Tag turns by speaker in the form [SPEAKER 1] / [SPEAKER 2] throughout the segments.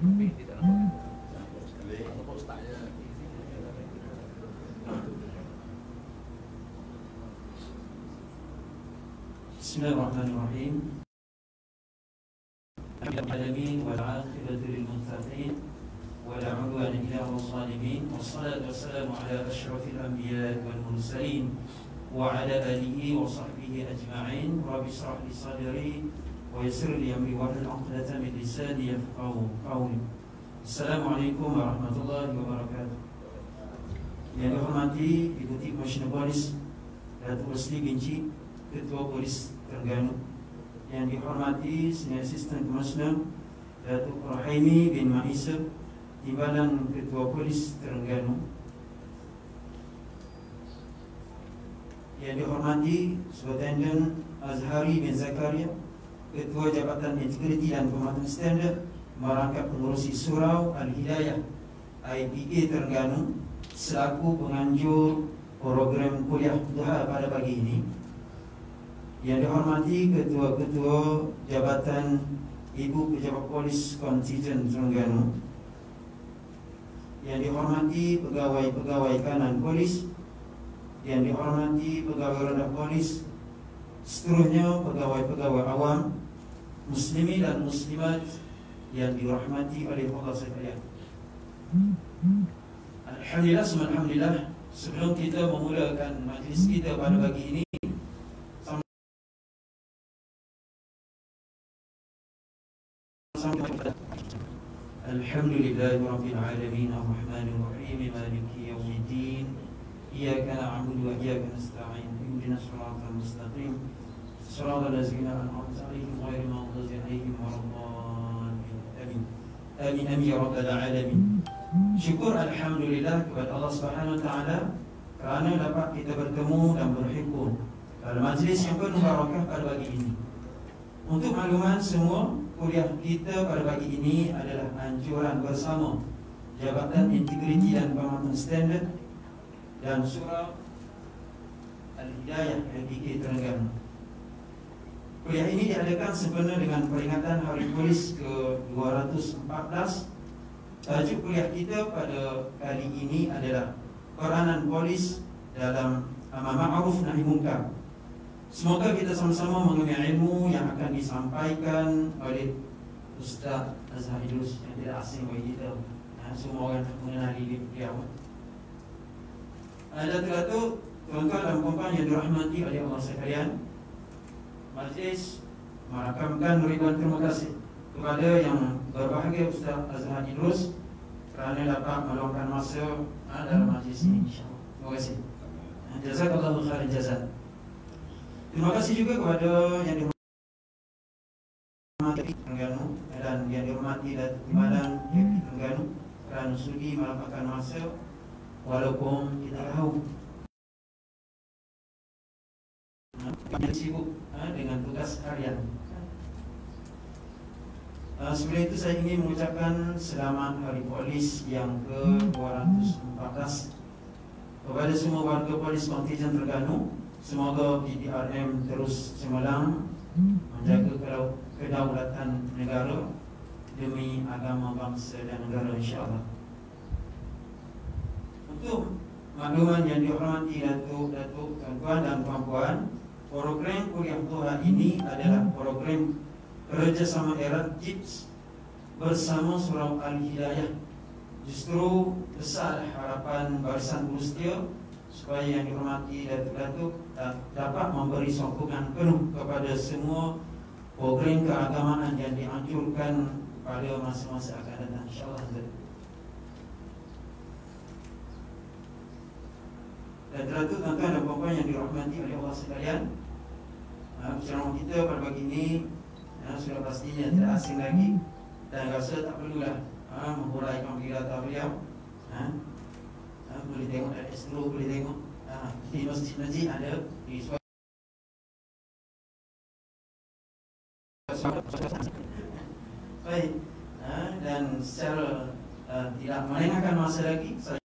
[SPEAKER 1] tapi di dalam postaknya.
[SPEAKER 2] Bismillahirrahmanirrahim. Alhamdulillahirabbil alamin wal 'aqibatu lil muttaqin wa la 'udwana illa 'alal zalimin wassalatu wassalamu ala asyrafil anbiya'i wal mursalin wa ala alihi wa sahbihi ajma'in. Rabbi shrah li sadri wa yassir li amri wahlul 'uqdatam min lisani yafqahu qawli. Assalamualaikum warahmatullahi wabarakatuh. Yang dihormati Ibu Komisioner Polis Datuk Rosli Binci, Ketua Polis Terengganu. Yang dihormati Senior Asisten Komisioner Datuk Rahimi bin Maisab, Timbalan Ketua Polis Terengganu. Yang dihormati Superintendent Azhari bin Zakaria, Ketua Jabatan Integriti dan Pemantauan Standard merangkap pengurusi Surau Al-Hidayah IPA Terengganu selaku penganjur program kuliah duha pada pagi ini. Yang dihormati Ketua-Ketua Jabatan Ibu Pejabat Polis Kontijen Terengganu. Yang dihormati pegawai-pegawai kanan polis. Yang dihormati pegawai rendah polis. Seterusnya pegawai-pegawai awam, muslimin dan muslimat yang dirahmati oleh Allah sekalian. Alhamdulillah, alhamdulillah. Sebelum kita memulakan majlis kita pada pagi ini, Alhamdulillahirabbil alamin arrahmanir rahim maliki yaumiddin iyyaka na'budu wa iyyaka nasta'in ihdinas siratal mustaqim siratal ladzina an'amta 'alaihim ghairil maghdubi 'alaihim waladdallin. Amin amin ya rabbal alamin. Syukur alhamdulillah kepada Allah Subhanahu wa taala kerana dapat kita bertemu dan berhimpun dalam majlis yang penuh barakah pada pagi ini. Untuk makluman semua, kuliah kita pada pagi ini adalah anjuran bersama Jabatan Integriti dan Pemantauan Standard dan Surau Al-Hidayah IPA Terengganu. Kuliah ini diadakan sempena dengan peringatan Hari Polis ke-214. Tajuk kuliah kita pada kali ini adalah peranan polis dalam amar ma'ruf nahi munkar. Semoga kita sama-sama mengambil ilmu yang akan disampaikan oleh Ustaz Azhar Idrus yang tidak asing bagi kita. Semua orang mengenali beliau. Datuk-datuk, tuan-tuan dan puan-puan yang dirahmati oleh Allah sekalian, majlis merakamkan ribuan terima kasih kepada yang berbahagia Ustaz Azhar Idrus kerana dapat meluangkan masa dalam majlis ini, insya-Allah. Terima kasih. Jazakallahu khairan jazak. Terima kasih juga kepada yang dihormati Terengganu dan yang dihormati Datuk Timbalan IPA Terengganu kerana sudi meluangkan masa walaupun kita tahu sibuk dengan tugas harian. Sebelum itu saya ingin mengucapkan selamat Hari Polis yang ke-214 kepada semua warga polis kontijen Terengganu. Semoga PDRM terus cemerlang menjaga kedaulatan negara demi agama bangsa dan negara, insya-Allah. Untuk makluman yang dihormati datuk-datuk, tuan-tuan dan puan-puan, program kuliah duha ini adalah program kerjasama erat JIPS bersama Surau Al-Hidayah. Justru besar harapan Barisan Berusia supaya yang dihormati datuk-datuk dapat memberi sokongan penuh kepada semua program keagamaan yang dianjurkan pada masa-masa akan datang, insya-Allah. Datuk-datuk, tuan-tuan dan puan-puan yang dirahmati oleh Allah sekalian, ceramah kita pada pagi ini sudah pastinya tidak asing lagi dan rasa tak perlulah menghuraikan pidato beliau. Boleh tengok dari Astro, boleh tengok di masjid-masjid ada di baik. Dan secara tidak melengahkan masa lagi, saya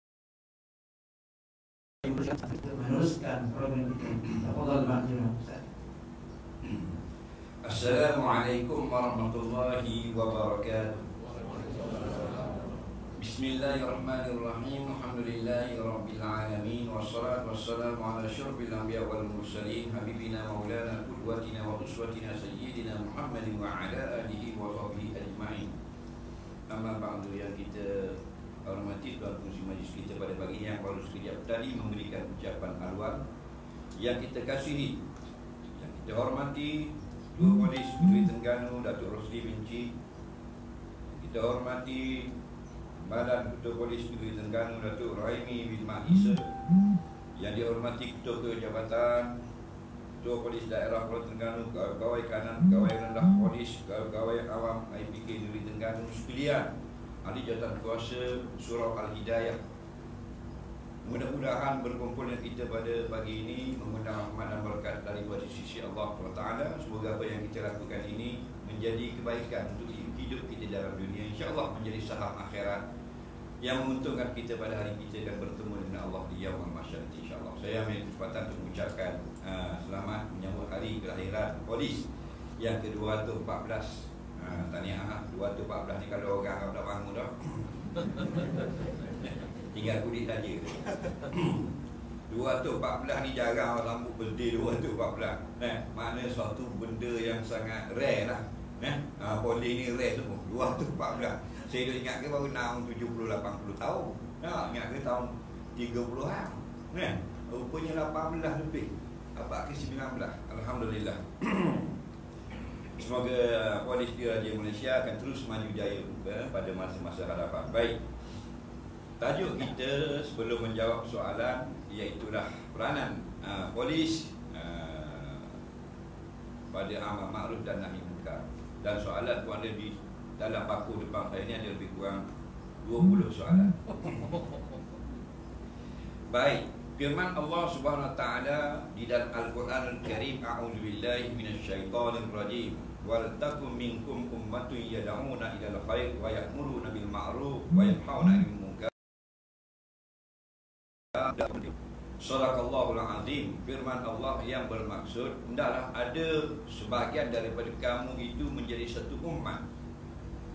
[SPEAKER 2] meneruskan program kita. Tafadhal ma'zurun Ustaz.
[SPEAKER 3] Assalamualaikum warahmatullahi wabarakatuh.
[SPEAKER 1] Bismillahirrahmanirrahim. Alhamdulillahirabbil alamin wassalatu wassalamu ala asyrafil anbiya wal mursalin habibina maulana qudwatina wa uswatina sayyidina Muhammadin wa ala alihi wa sahbihi ajma'in. Amma ba'du, yang kita hormati tuan pengurusi majlis kita pada pagi yang baru sekejap tadi memberikan ucapan alwan, yang kita kasihi, yang kita hormati Dua Polis Negeri Terengganu Datuk Rosli Binci, kita hormati Badan Ketua Polis Negeri Terengganu Datuk Raimi bin Mak Isa, yang dihormati Ketua Jabatan, Ketua Polis Daerah Pulau Terengganu, Pegawai Kanan, Pegawai Rendah Polis, Pegawai Awam IPK Negeri Terengganu sekalian, Ahli Jawatan Kuasa Surau Al-Hidayah. Mudah-mudahan berkumpulnya kita pada pagi ini mengundang rahmat dan berkat daripada sisi Allah SWT. Semoga apa yang kita lakukan ini menjadi kebaikan untuk hidup kita dalam dunia, insya-Allah menjadi saham akhirat yang menguntungkan kita pada hari kita akan bertemu dengan Allah di yaumul mahsyar, insya-Allah. Saya ambil kesempatan untuk mengucapkan selamat menyambut hari kelahiran polis yang ke-214. Tahniah 214 ni kalau orang dah bangun dah. Tinggal kulit saja. 214 ni jarang orang rambut birthday 214. Makna suatu benda yang sangat rare lah. Polis ni rare semua. 214. Saya dah ingat ke baru tahun 70-80 tahun. Ingat ke tahun 30-an. Rupanya 18 lebih. Apa ke 19. Alhamdulillah. Semoga polis Diraja Malaysia akan terus maju jaya pada masa-masa hadapan. Baik. Tajuk kita sebelum menjawab soalan iaitulah peranan polis pada amar ma'ruf dan nahi munkar. Dan soalan pun ada di dalam paku depan saya ni, ada lebih kurang 20 soalan. Baik, firman Allah Subhanahu Wa Taala di dalam Al-Quran Al-Karim, a'udzubillahi minasyaitonir rajim. Wal takum minkum ummatun yad'una ilal khair wa ya'muruna bil ma'ruf wa yanhauna 'anil munkar. Sadaqallahul azim. Firman Allah yang bermaksud, hendaklah ada sebahagian daripada kamu itu menjadi satu umat,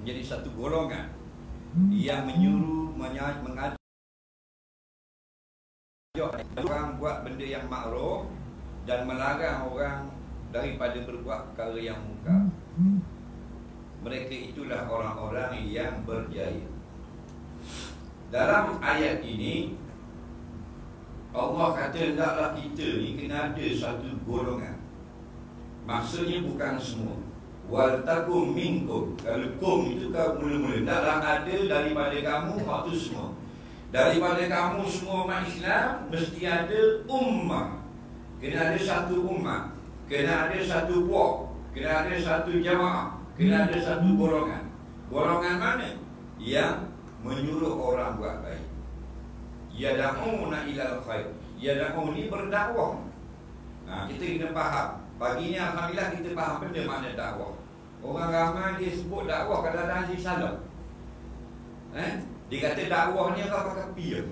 [SPEAKER 1] menjadi satu golongan yang menyuruh, mengajak orang buat benda yang makruf dan melarang orang daripada berbuat perkara yang munkar. Mereka itulah orang-orang yang berjaya. Dalam ayat ini Allah kata hendaklah kita ni kena ada satu golongan. Maksudnya bukan semua. Wal takum minkum. Kalau kum itu kau mula-mula, hendaklah ada daripada kamu waktu semua. Daripada kamu semua umat Islam mesti ada ummah. Kena ada satu ummah, kena ada satu puak, kena ada satu jamaah, kena ada satu golongan. Golongan mana? Yang menyuruh orang buat baik. Yad'una ilal khair. Yad'u ni berdakwah. Kita kena faham. Pagi ni alhamdulillah kita faham benda mana dakwah. Orang ramai dia sebut dakwah, kadang-kadang dia salah. Dia kata dakwah ni kau pakai piyam.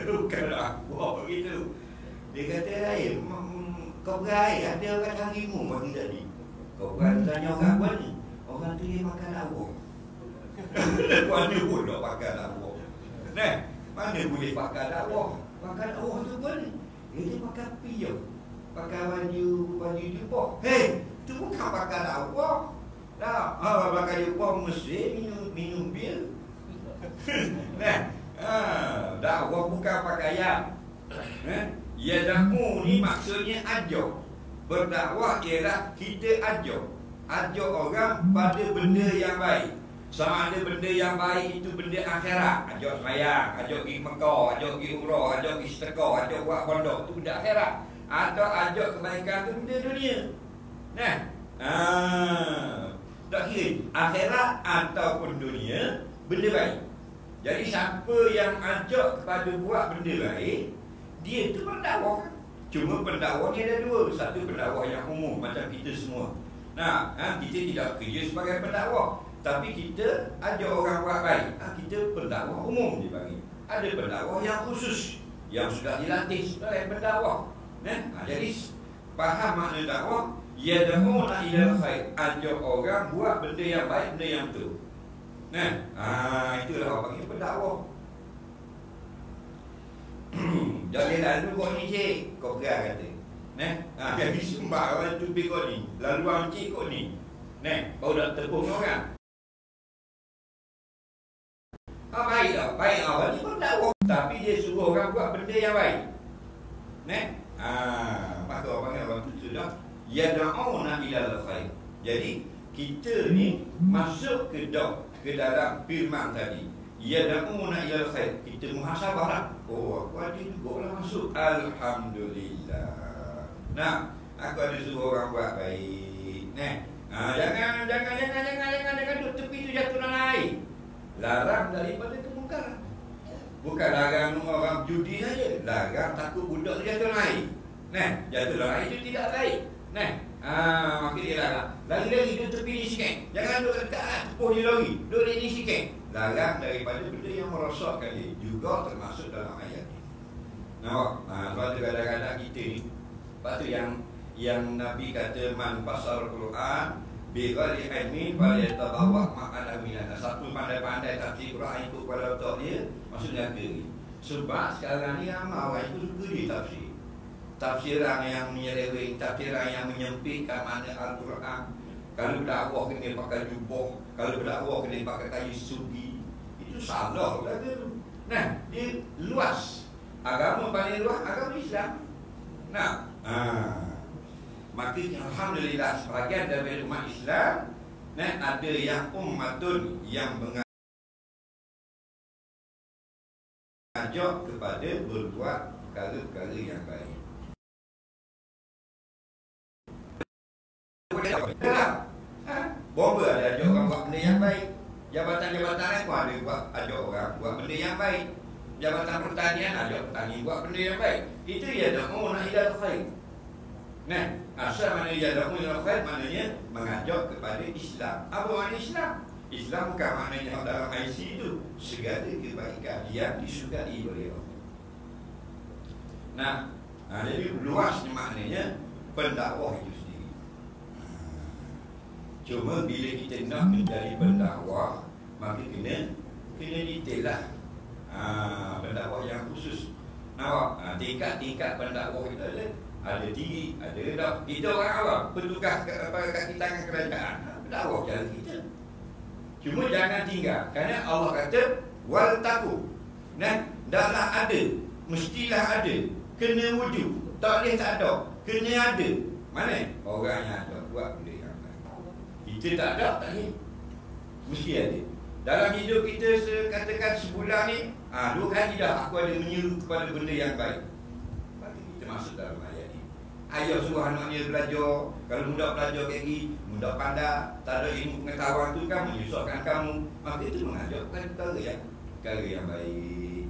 [SPEAKER 1] Bukan dakwah begitu. Dia kata lain, kau berai ada orang harimu pagi tadi. Kau berai tanya orang apa ni? Orang tu dia makan dakwah. Mana pun nak pakai dakwah. Mana boleh pakai dakwah? Pakai dakwah tu pun dia pakai piyam, pakai baju jubah. Hei, tu bukan pakai dakwah. Pakai jubah mesti minum bir. Dakwah bukan pakaian. Yad'u ni maksudnya ajak. Berdakwah ialah kita ajak orang pada benda yang baik. Sama ada benda yang baik itu benda akhirat, ajak sembahyang, ajak pergi Mekah, ajak pergi umrah, ajak pergi sedekah, ajak buat pondok, itu benda akhirat. Atau ajak kebaikan itu benda dunia. Tak kira akhirat ataupun dunia, benda baik. Jadi siapa yang ajak kepada buat benda baik, dia itu pendakwah. Cuma pendakwah ni ada dua. Satu pendakwah yang umum macam kita semua. Kita tidak kerja sebagai pendakwah, tapi kita ajak orang buat baik. Kita pendakwah umum dipanggil. Ada pendakwah yang khusus, yang sudah dilatih sebagai pendakwah. Jadi faham makna dakwah. Yad'una ilal khair. Ajak orang buat benda yang baik, benda yang betul. Itulah orang panggil pendakwah. Jangan lalu kau ni cik, kau gerak kata. Jadi sembah orang tu pergi kau ni, lalu orang cik kau ni. Kau dah tepung orang. Baik tak? Baik awal ni pendakwah. Tapi dia suruh orang buat benda yang baik. Maka orang panggil orang tu sudah yad'una ilal khair. Jadi kita ni masuk ke dalam firman tadi. Yad'una ilal khair. Kita muhasabah. Aku ada juga lah masuk. Alhamdulillah. Aku ada suruh orang buat baik. Jangan duduk tepi tu jatuh dalam air. Larang daripada kemungkaran. Bukan larang orang judi saja. Larang takut budak tu jatuh dalam air. Jatuh dalam air itu tidak baik. Maka dia larang. Lari-lari duduk tepi ni sikit. Jangan duduk dekat tepuh dia lari. Duduk di ni sikit. Larang daripada benda yang merosakkan dia. Juga termasuk dalam ayat ni. Sebab tu kadang-kadang kita ni, sebab tu yang Nabi kata man pasar Quran bighairi ilmin falyatabawa ma'ala minan. Satu pandai-pandai tafsir Quran ikut pada otak dia, maksudnya ke. Sebab sekarang ni ramai orang itu suka dia tafsir. Tafsiran yang menyeleweng, tafsiran yang menyempitkan makna Al-Quran. Kalau dakwah kena pakai jubah, kalau dakwah kena pakai kayu sugi, itu salah lah tu. Dia luas. Agama paling luas agama Islam. Maka alhamdulillah sebahagian daripada umat Islam ada yang ummatun yang mengajak kepada berbuat perkara-perkara yang baik. Bomba ada ajak orang buat benda yang baik. Jabatan-jabatan pun ada ajak orang buat benda yang baik. Jabatan pertanian ajak petani buat benda yang baik. Itu yad'una ilal khair. Asal mana yad'una ilal khair, maknanya mengajak kepada Islam. Apa makna Islam? Islam bukan maknanya dalam IC itu segala kebaikan yang disukai oleh Allah. Jadi luasnya maknanya pendakwah itu sendiri. Cuma bila kita nak menjadi pendakwah, maka kena detail lah. Pendakwah yang khusus. Tingkat-tingkat pendakwah kita ada tinggi, ada rendah. Kita orang awam, petugas kaki tangan kerajaan, pendakwah cara kita. Cuma jangan tinggal, kerana Allah kata wal taku. Daklah ada, mestilah ada, kena wujud. Tak boleh tak ada, kena ada. Mana? Orang yang ada buat benda yang baik. Kita tak ada, tak boleh. Mesti ada. Dalam hidup kita katakan sebulan ni, 2 hari dah aku ada menyeru kepada benda yang baik. Maka kita masuk dalam ayat ni. Ayah suruh anaknya belajar. Kalau budak belajar kayak gini, budak pandai, tak ada ilmu pengetahuan tu kan menyusahkan kamu. Maka itu mengajarkan perkara yang baik.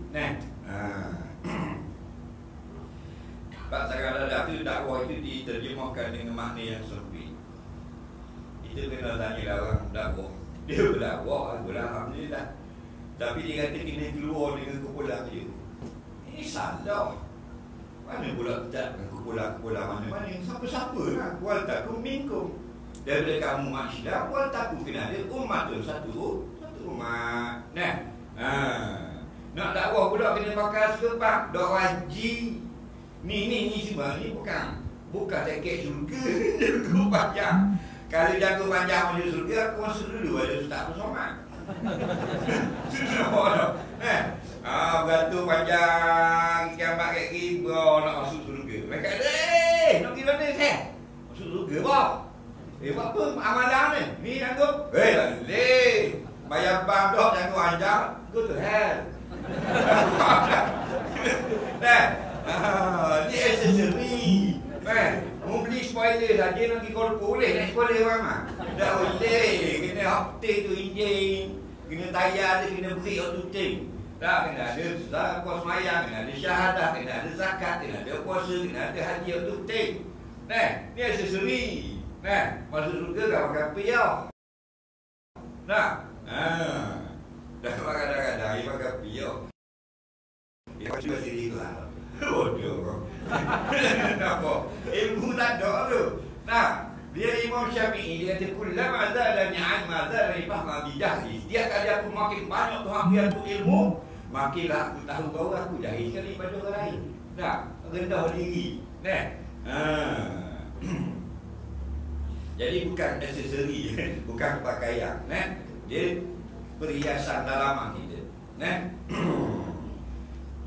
[SPEAKER 1] Sebab kadang-kadang tu dakwah itu diterjemahkan dengan makna yang sempit. Kita kena tanya orang dakwah. Dia berdakwah, alhamdulillah. Tapi dia kata kena keluar dengan kumpulan dia. Ini salah. Mana pula tak dengan kumpulan mana-mana. Siapa-siapa lah. Wal takum minkum. Daripada kamu umat Islam, wal takum kena ada umat tu. Satu umat. Nak dakwah pula kena pakai sekepak. Dok haji. Ni semua ni bukan tiket syurga. Jago panjang. Kalau jago panjang masuk syurga, aku masuk dulu ada ustaz bersomat. Beratur panjang kiamat kat riba nak masuk surga. Mereka kata, nak pergi mana saya? Masuk surga bang. Buat apa amalan ni? Ni tanggup. Tak boleh. Bayar bang dok tanggup anjang, go to hell. Ni aksesori. Mau beli spoiler saja nak pergi kolpo boleh nak spoiler orang mah. Tak boleh. Kena update tu enjin. Kena tayar dia, kena beri auto-tune. Tak, kena ada puas semayang, kena ada syahadah, kena ada zakat, kena ada puasa, kena ada haji auto-tune. Ni aksesori. Masuk surga tak pakai piyau. Dah kadang-kadang dia pakai piyau. Dia pakai sendiri lah. Bodoh. Kenapa? Ilmu tak ada tu. Dia Imam Syafi'i, dia kata kullama zala ni'an ma zala fahma bi jahli. Setiap kali aku makin banyak Tuhan beri aku ilmu, makinlah aku tahu bahawa aku jahil sekali pada orang lain. Nah, rendah diri. Nah. Jadi bukan aksesori, bukan pakaian, nah. Dia perhiasan dalaman kita. Nah.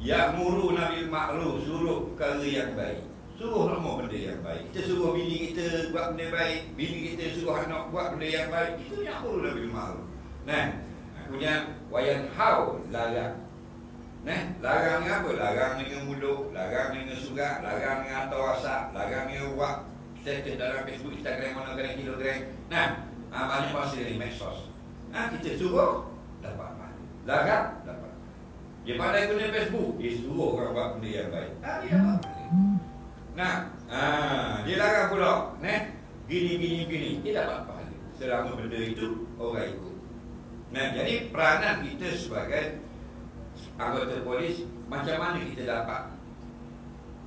[SPEAKER 1] Ya'muru nabil ma'ruf, suruh perkara yang baik. Suruh semua benda yang baik. Kita suruh bini kita buat benda baik, bini kita suruh anak buat benda yang baik. Itu ya'muru nabil ma'ruf. Nah, kemudian wayanhau, larang. Nah, larang dengan apa? Larang dengan mulut, larang dengan surat, larang dengan atau WhatsApp, larang dengan buat status dalam Facebook, Instagram, mana Telegram. Nah, banyak masa dari medsos. Nah, kita suruh dapat pahala. Larang dapat. Dia pandai guna Facebook, dia suruh orang buat benda yang baik. Dia dapat pahala. Nah, dia larang pula. Nah, gini, dia dapat pahala. Selama benda itu orang ikut. Nah, jadi peranan kita sebagai anggota polis, macam mana kita dapat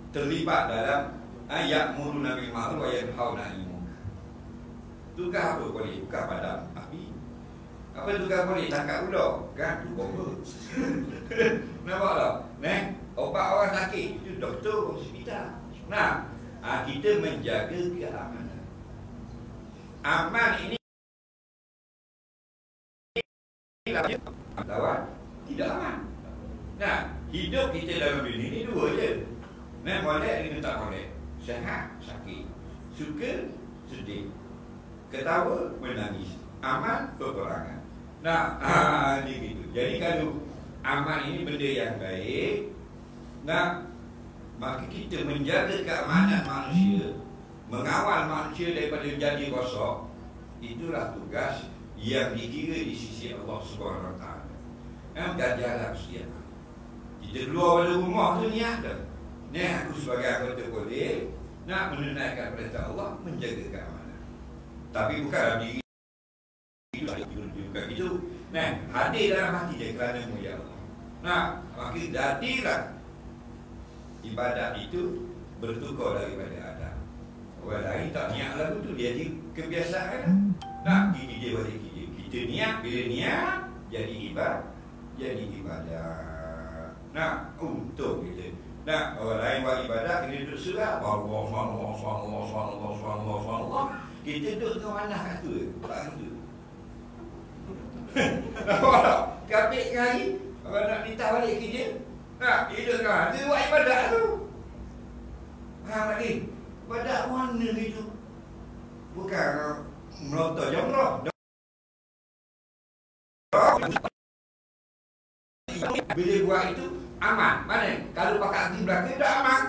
[SPEAKER 1] terlibat dalam ya'muru nabil ma'ruf wa yanhauna 'anil munkar. Tugas apa polis? Bukan padam api. Apa tugas polis? Tangkap ular, kan? Tu bomba. Nampak tak? Nah, obat orang sakit itu doktor hospital. Nah, kita menjaga keamanan. Aman ini lawan tidak aman. Nah, hidup kita dalam dunia ni dua je. Nah, molek dengan tak molek. Sehat, sakit. Suka, sedih. Ketawa, menangis. Aman, peperangan. Nah, ni gitu. Jadi kalau aman ini benda yang baik, nah, maka kita menjaga keamanan manusia, mengawal manusia daripada jadi rosak. Itulah tugas yang dikira di sisi Allah Subhanahu Wa Taala. Bukan jalan setiap. Kita keluar dari rumah tu niat dah. Ni aku sebagai anggota polis nak menunaikan perintah Allah, menjaga keamanan. Tapi bukan diri bukan itu. Nah, hadir dalam hati dia kerana mulia Allah. Nah, maka jadilah ibadat itu bertukar daripada adab. Orang lain tak niat lagu tu, dia jadi kebiasaan. Nah, ini dia balik kita niat, bila niat jadi ibadah. Nah, untuk kita. Nah, orang lain buat ibadah, kita duduk surah Allah. Kita duduk dengan mana kat tu? Orang tu. Nampak tak? Kapit hari, orang nak minta balik kerja. Nah, dia duduk dengan dia buat ibadah tu. Faham lagi? Ibadah mana itu? Bukan menonton jamrah. Bila buat itu aman. Mana? Kalau pakai di belakang tak aman.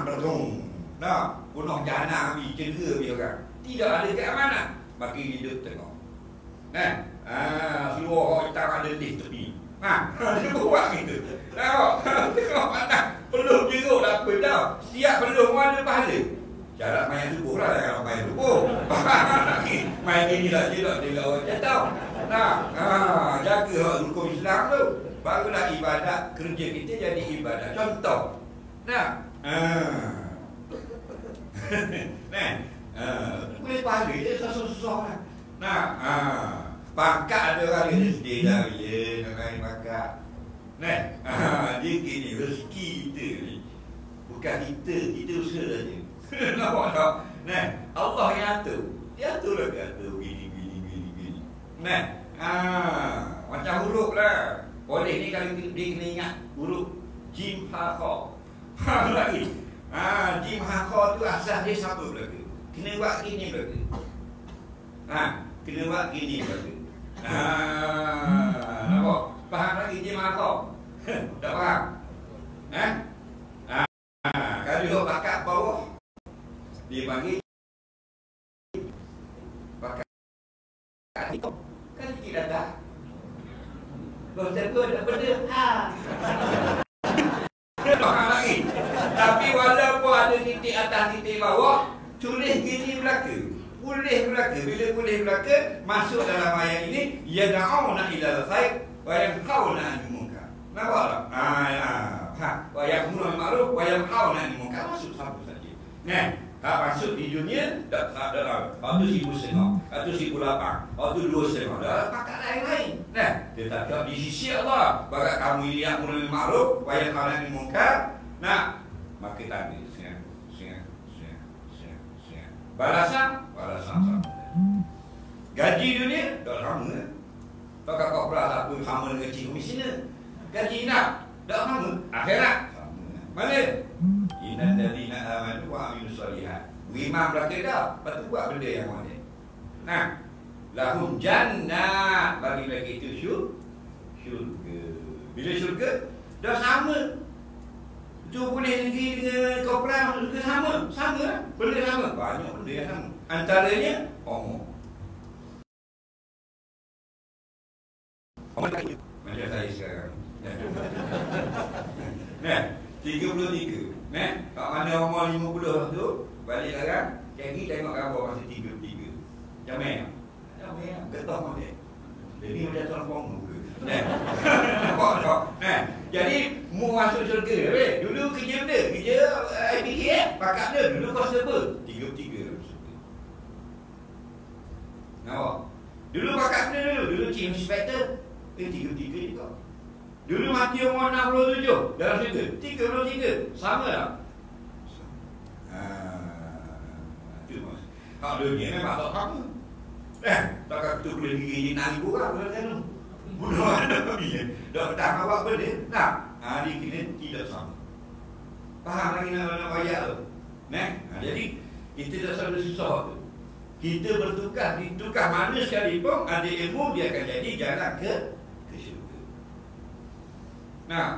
[SPEAKER 1] Bergung. Nah, bunuh jana habis, cedera habis orang. Tidak ada keamanan. Maka hidup tengok. Nah, seluruh orang hitam ada di tepi. Dia buat gitu. Tengok mana? Peluk jeruk tak apa tau. Siap peluk mana pahala. Syarat main subuh lah kalau main subuh. Main gini lah je tak tengok orang jatuh. Nah, jaga hukum Islam tu. Barulah ibadat kerja kita jadi ibadat. Contoh. Nah, boleh pahala je susah-susah lah. Nah, pangkat ada orang dia sedih dah bila nak main pangkat. Nah, dia gini rezeki kita ni. Bukan kita usaha saja. Nampak tak? Nah, Allah yang atur. Dia atur lah, dia atur gini. Nah, macam huruf lah. Boleh ni kalau dia kena ingat huruf Jim Ha Kha. Faham lagi? Jim Ha Kha tu asal dia siapa belaka? Kena buat gini belaka. Kena buat gini belaka. Nampak? Faham lagi Jim Ha Kha? Tak faham? Kalau dia bakat bawah, dia panggil bakat hitam. Kan kita dah kalau tentu ada benda faham lagi. Tapi walaupun ada titik atas titik bawah, tulis gini belaka. Boleh belaka. Bila boleh belaka, masuk dalam ayat ini, yad'una ilal khair wa yanhauna 'anil munkar. Nampak tak? Wa ya'muru bil ma'ruf wa yanhauna 'anil munkar. Masuk satu saja. Nah, masuk di dunia tak dalam. Waktu 1,500, waktu 1,800, waktu 2,500. Dalam pakat lain-lain. Nah, tetapi di sisi Allah, bagi kamu ini yang amrul bil ma'ruf wa yanha 'anil munkar. Nah, maka tadi balasan sama. Gaji dunia tak sama. Tak kau berasa pun sama dengan gaji komisioner. Gaji nak tak sama. Akhirat sama. Mana? Innal ladzina amanu wa amilus solihat. Beriman belaka dah, lepas tu buat benda yang mana. Nah, lahum jannah, bagi mereka itu syurga. Bila syurga dah sama. Tu boleh negeri dengan korporat masuk syurga sama lah. Benda sama, banyak benda yang sama. Antaranya omong. Macam saya sekarang. Nah, 33. Nah, kat mana umur 50 tu, balik sekarang, jadi tengok gambar masa 33. Macam mana? Getah mana? Jadi macam tuan pong ke? Nah. Nampak tak? Nah, jadi mu masuk syurga, weh. Dulu kerja benda, kerja IPK pakat dia dulu kos apa? 33. Nampak? Dulu pakat benda dulu chief inspector 33 juga. Dulu mati umur 67 dalam syurga 33. Sama tak? Itu mas. Kalau dunia memang tak sama. Takkan tu boleh gigi nari orang kan? Bunuh ada dia. Dah petang awak benda. Nah, hari ini tidak sama. Faham lagi nak ayat tu? Jadi kita tak selalu susah tu. Kita bertukar, ditukar mana sekalipun ada ilmu dia akan jadi jalan ke syurga. Nah,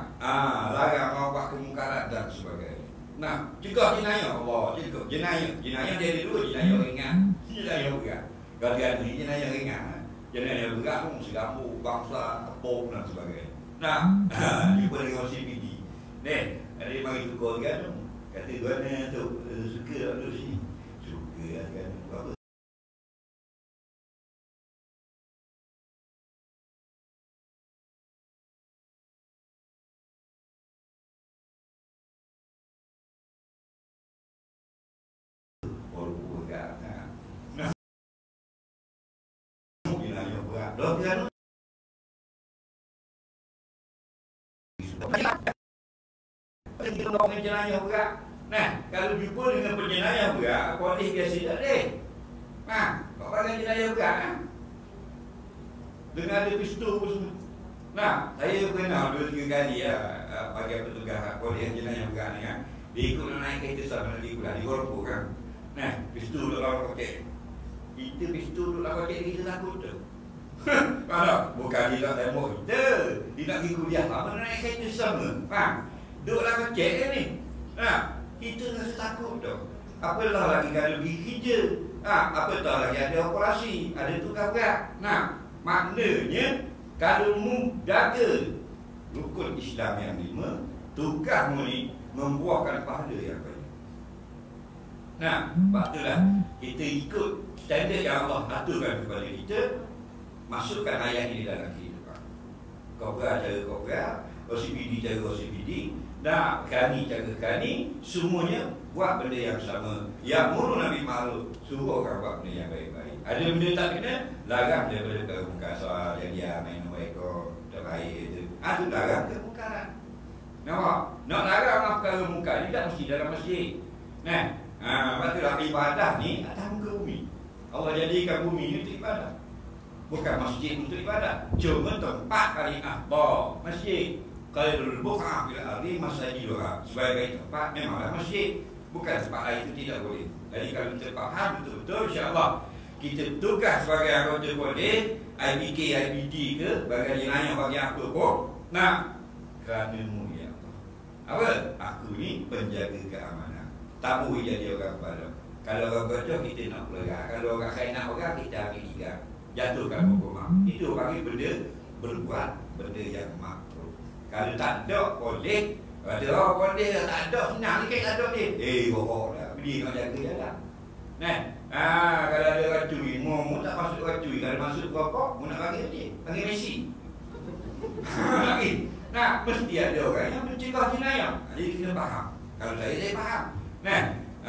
[SPEAKER 1] larang buat kemungkaran dan sebagainya. Nah, cegah jenayah Allah, cegah jenayah. Jenayah dia ada dua, jenayah ringan, jenayah berat. Kalau ni jenayah ringan, jenayah berat pun segambur, bangsa, tepung dan sebagainya. Nah, jumpa dengan CPD. Ada mari tukar kan? Kata guna tu suka ada sini. Suka kan? Apa? Penjenayah berat. Nah, kalau jumpa dengan penjenayah berat, polis biasa tak deh. Nah, kau pakai jenayah berat kan? Dengan ada pistol pun semua. Nah, saya pernah 2-3 kali bagi petugas polis yang jenayah berat ni kan. Dia ikut naik kereta sama dia ikut di Gorpo kan. Nah, pistol duduk lawan kotek. Kita pistol duduk lawan kotek kita takut tu. Kalau bukan dia tak tembok kita, dia nak pergi kuliah sama naik kereta sama. Faham? Duduklah kecil ni. Kita rasa takut tu. Apalah lagi kalau pergi kerja. Apatah lagi ada operasi, ada tugas berat. Maknanya kalau mu jaga rukun Islam yang 5, tugasmu ni membuahkan pahala yang banyak. Sebab itulah kita ikut standard yang Allah aturkan kepada kita. Masukkan ayat ini dalam kehidupan. Korporat cara korporat, OCPD cara OCPD, kani cara kani, semuanya buat benda yang sama. Yang mulu Nabi Ma'ruf, suruh orang buat benda yang baik-baik. Ada benda tak kena, larang daripada permukaan soal dia main nombor ekor, terbaik itu. Itu larang kemungkaran. Nampak? Nak larang perkara muka ni tak mesti dalam masjid. Itulah ibadah ni atas muka bumi. Allah jadikan bumi ni untuk ibadah. Bukan masjid untuk ibadah. Cuma tempat paling afdal masjid. Khairul buq'a fil ardi masajiduha. Sebagai tempat memanglah masjid. Bukan tempat lain itu tidak boleh. Jadi kalau kita faham betul-betul, insya-Allah kita tugas sebagai anggota polis, IPK, IPD ke, bagi jenayah bagi apa pun. Kerana mulia Allah. Apa? Aku ni penjaga keamanan. Tak boleh jadi orang baru. Kalau orang bodoh kita nak pelegah. Kalau orang khainat orang kita ambil tiga. Jatuhkan hukuman. Itu bagi benda berbuat benda yang makruh. Kalau tak ada boleh. Kalau boleh tak ada senang ni tak ada ni. Bohong dah. Beli nak jaga jalan. Kalau ada orang curi, mu tak masuk orang curi. Kalau masuk rokok, mu nak bagi dia. Bagi Messi. Lagi. Mesti ada orang yang mencegah jenayah. Jadi kita faham. Kalau saya faham.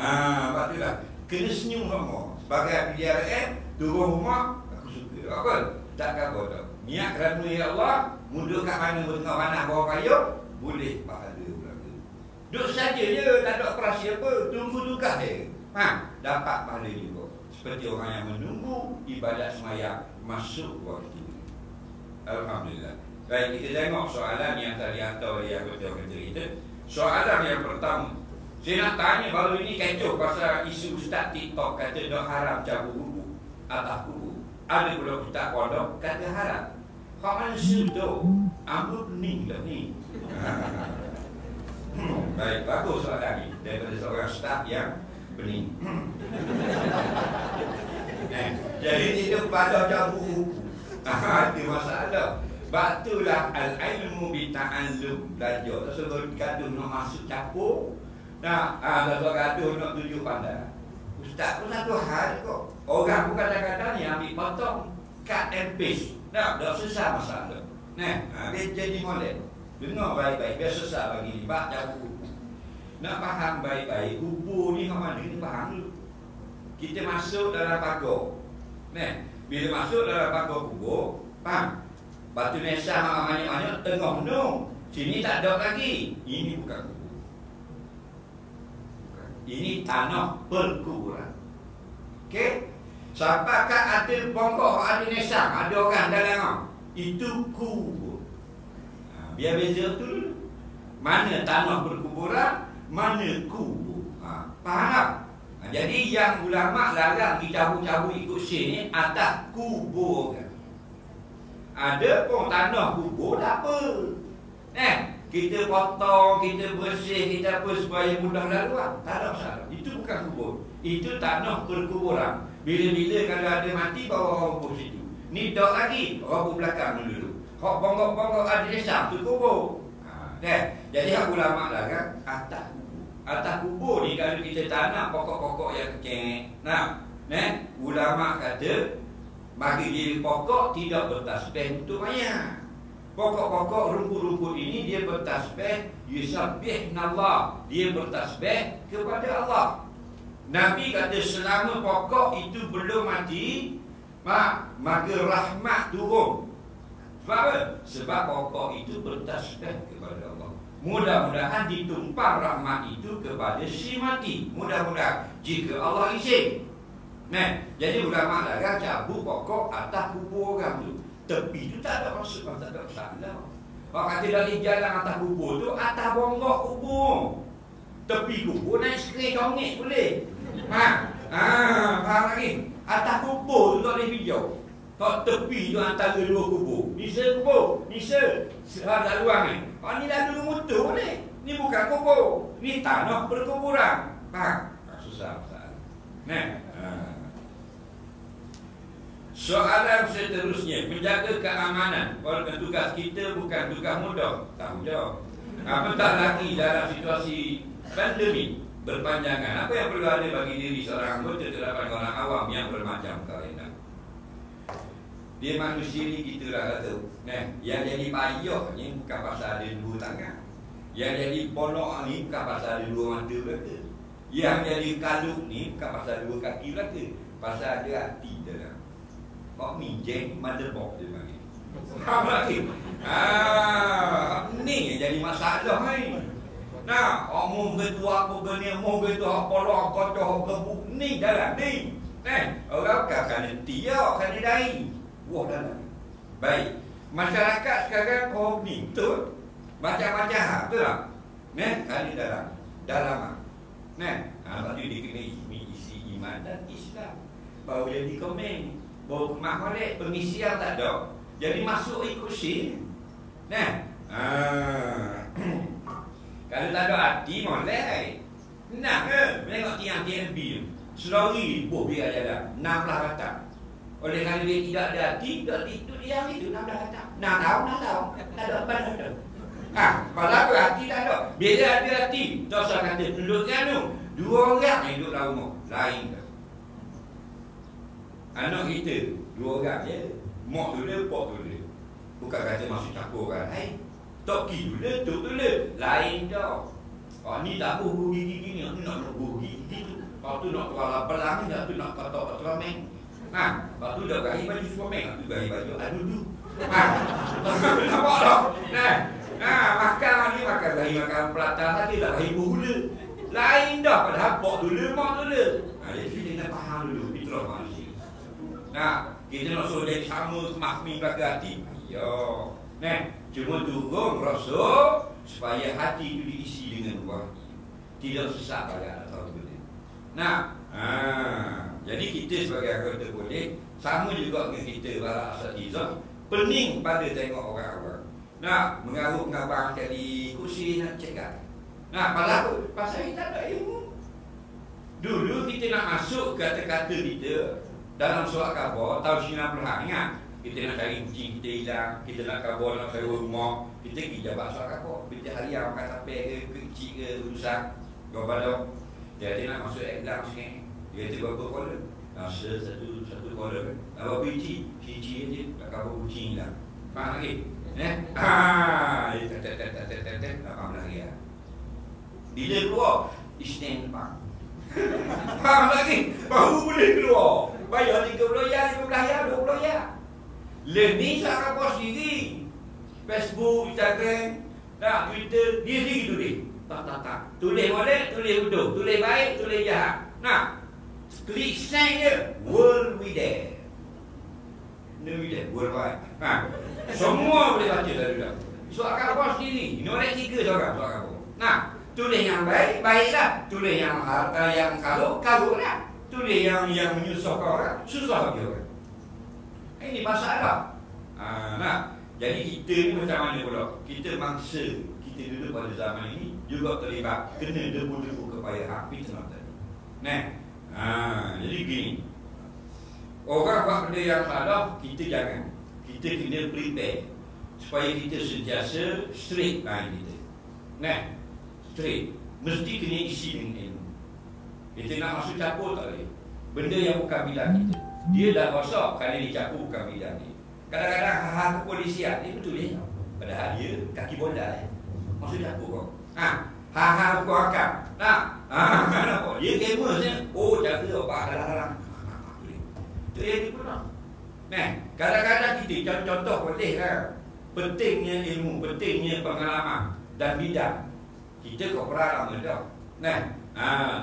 [SPEAKER 1] Lepas tu lah kena senyum sama. Sebagai PDRM, turun rumah, aku suka. Apa? Tak khabar tak. Niat kerana ya Allah, mundur kat mana bertengah panah bawah kayu, boleh pahala belaka. Duduk saja je, tak ada operasi apa. Tunggu tugas je. Dapat pahala juga. Seperti orang yang menunggu ibadat sembahyang masuk waktu. Alhamdulillah. Baik, kita tengok soalan yang tadi hantar oleh anggota kita. Soalan yang pertama, saya nak tanya baru ini kecoh pasal isu ustaz TikTok kata dah haram cabut kuku atas kuku. Ada pula ustaz pondok kata haram. Kau mana sudah ambil pening dah ni. Baik, bagus soalan ni daripada seorang staf yang pening. Jadi tidak pada cabut kuku. Ada masalah. Batulah al-ilmu bita'allum, belajar. Sebab gaduh nak masuk capur. Kalau gaduh nak tunjuk pandai. Ustaz pun satu hal kok. Orang pun kadang-kadang yang ambil potong cut and paste. Tak susah masalah. Dia jadi molek. Dengar baik-baik, biar susah bagi ni. Bak cabur kuku. Nak faham baik-baik, kubur ni kat mana ni faham dulu. Kita masuk dalam pagar. Bila masuk dalam pagar kubur, faham? Batu nesah banyak-banyak tengah penuh. Sini tak ada lagi. Ini bukan kubur. Ini tanah perkuburan. Okey? Siapakah ada bongkok, ada nesah, ada orang dalam, itu kubur. Biar beza tu dulu. Mana tanah perkuburan, mana kubur. Faham? Jadi yang ulama larang dicabut-cabut ikut sini ni atas kubur kan. Ada pun tanah kubur tak apa. Kita potong, kita bersih, kita apa supaya mudah laluan. Tak ada masalah. Itu bukan kubur. Itu tanah perkuburan. Bila-bila kalau ada mati bawa orang kubur situ. Ni tak lagi orang kubur belakang dulu. Hak bongkok-bongkok ada desa tu kubur. Jadi hak ulama lah kan atas kubur. Atas kubur ni kalau kita tanam pokok-pokok yang kecil. Ulama kata bagi diri pokok tidak bertasbih untuk banyak. Pokok-pokok rumput-rumput ini dia bertasbih yusabbihunallah. Dia bertasbih kepada Allah. Nabi kata selama pokok itu belum mati, maka rahmat turun. Sebab apa? Sebab pokok itu bertasbih kepada Allah. Mudah-mudahan ditumpang rahmat itu kepada si mati. Mudah-mudahan jika Allah izin. Jadi ulama larang cabut pokok atas kubur orang tu. Tepi tu tak ada maksud, tak ada masalah. Kalau kata dari jalan atas kubur tu, atas bongkok kubur. Tepi kubur naik skrin congek boleh. Faham lagi? Atas kubur tu tak boleh hijau. Kalau tepi tu antara dua kubur. Bisa kubur, bisa laluan ni. Kalau ni lalu motor boleh. Ni bukan kubur. Ni tanah perkuburan. Faham? Susah masalah. Soalan seterusnya, menjaga keamanan. Walaupun tugas kita bukan tugas mudah, tanggungjawab. Apatah lagi dalam situasi pandemik berpanjangan. Apa yang perlu ada bagi diri seorang anggota terdapat orang awam yang bermacam kelainan. Dia manusia ni kita lah kata. Yang jadi payah ni bukan pasal ada dua tangan. Yang jadi ponok ni bukan pasal ada dua mata belaka. Yang jadi kaluk ni bukan pasal dua kaki belaka. Pasal ada hati dalam. Kok minjeng motherboard dia panggil. Faham lagi? Ni yang jadi masalah ni. Omong ketua apa benda, omong ketua polok, kocoh, gebuk. Ni dalam ni. Orang akan tiap, akan didai. Wah dalam. Baik. Masyarakat sekarang ni betul. Macam-macam hal, betul tak? Kali dalam. Dalam. Lepas tu dia kena isi iman dan Islam. Baru jadi komen. Baru kemas balik, pengisian tak ada. Jadi masuk ikut sin. Kalau tak ada hati, molek. Nak ke? Menengok tiang-tiang bil. Selori, biar jalan 16 batang. Oleh kerana dia tidak ada hati, itu dia itu 16 batang. 6 tahun. Tak ada apa dah. Padahal apa hati tak ada. Bila ada hati, tak usah kata penduduknya tu. 2 orang yang duduk dalam rumah. Lain ke? Anak kita 2 orang je. Mak tu dia, pak tu dia. Bukan kata masuk campur kan. Toki tu dia, tok tu dia. Lain dah. Ni tak buh gigi gini, ni nak buh gigi tu. Lepas tu nak keluar belang, lepas tu nak kotak Ultraman. Lepas tu dah gaya baju Superman, lepas tu gaya baju Adudu. Nampak tak? Makan ni makan gaya makan pelata tadi lah, gaya bergula. Lain dah pada hapok tu, lemak tu le. Jadi kita nak faham dulu, itulah manusia. Kita nak suruh jadi sama mahmi belakang hati. Cuma turun rasa supaya hati itu diisi dengan wahyu. Tidak sesak pada anak tahu benda. Jadi kita sebagai anggota polis sama juga dengan kita para asatizah, pening pada tengok orang-orang mengarut ngabang kali kursi nak cakap. Pasal kita tak ada ilmu. Dulu kita nak masuk kata-kata kita dalam surat khabar tahun 90-an, ingat? Kita nak cari kucing kita hilang, kita nak khabar nak sewa rumah, kita pergi jabat surat khabar. Kita harian makan sampai ke kecil ke urusan Gobadong. Dia nak masuk exam sikit. Dia kata berapa kola? Satu kola kan? Berapa biji? Biji je nak khabar kucing hilang. Faham lagi? Tak faham lagi lah. Bila keluar, Isnin depan. Faham lagi? Baru boleh keluar. Bayar 30 ya, 15 ya, 20 ya. Learning saya khabar sendiri. Facebook, Instagram, Twitter, dia sendiri tulis. Tak. Tulis boleh, tulis utuh. Tulis baik, tulis jahat. Klik send je. World we there. No we there, worldwide. Semua boleh baca dari dalam. Surat khabar sendiri. Ini orang 3 seorang surat khabar. Tulis yang baik, baiklah. Tulis yang kalau lah. Tulis yang menyusahkan orang, susah bagi orang. Ini masalah. Jadi kita ni macam mana pula? Kita mangsa, kita dulu pada zaman ini juga terlibat kena debu-debu kepayahan fitnah tadi. Jadi gini. Orang buat benda yang salah, kita jangan. Kita kena prepare supaya kita sentiasa straight line kita. Straight. Mesti kena isi dengan ilmu. Kita nak masuk capur tak boleh. Benda yang bukan bidang kita. Dia dah rosak kerana dia capur bukan bidang dia. Kadang-kadang hal kepolisian ni betul ni. Padahal dia kaki bola masuk capur kau. Hal hukum akam. Dia gamer je. Jaga apa halang-halang. Itu yang dia pernah. Kadang-kadang kita contoh boleh kan. Pentingnya ilmu, pentingnya pengalaman dan bidang. Kita korporat lama dah.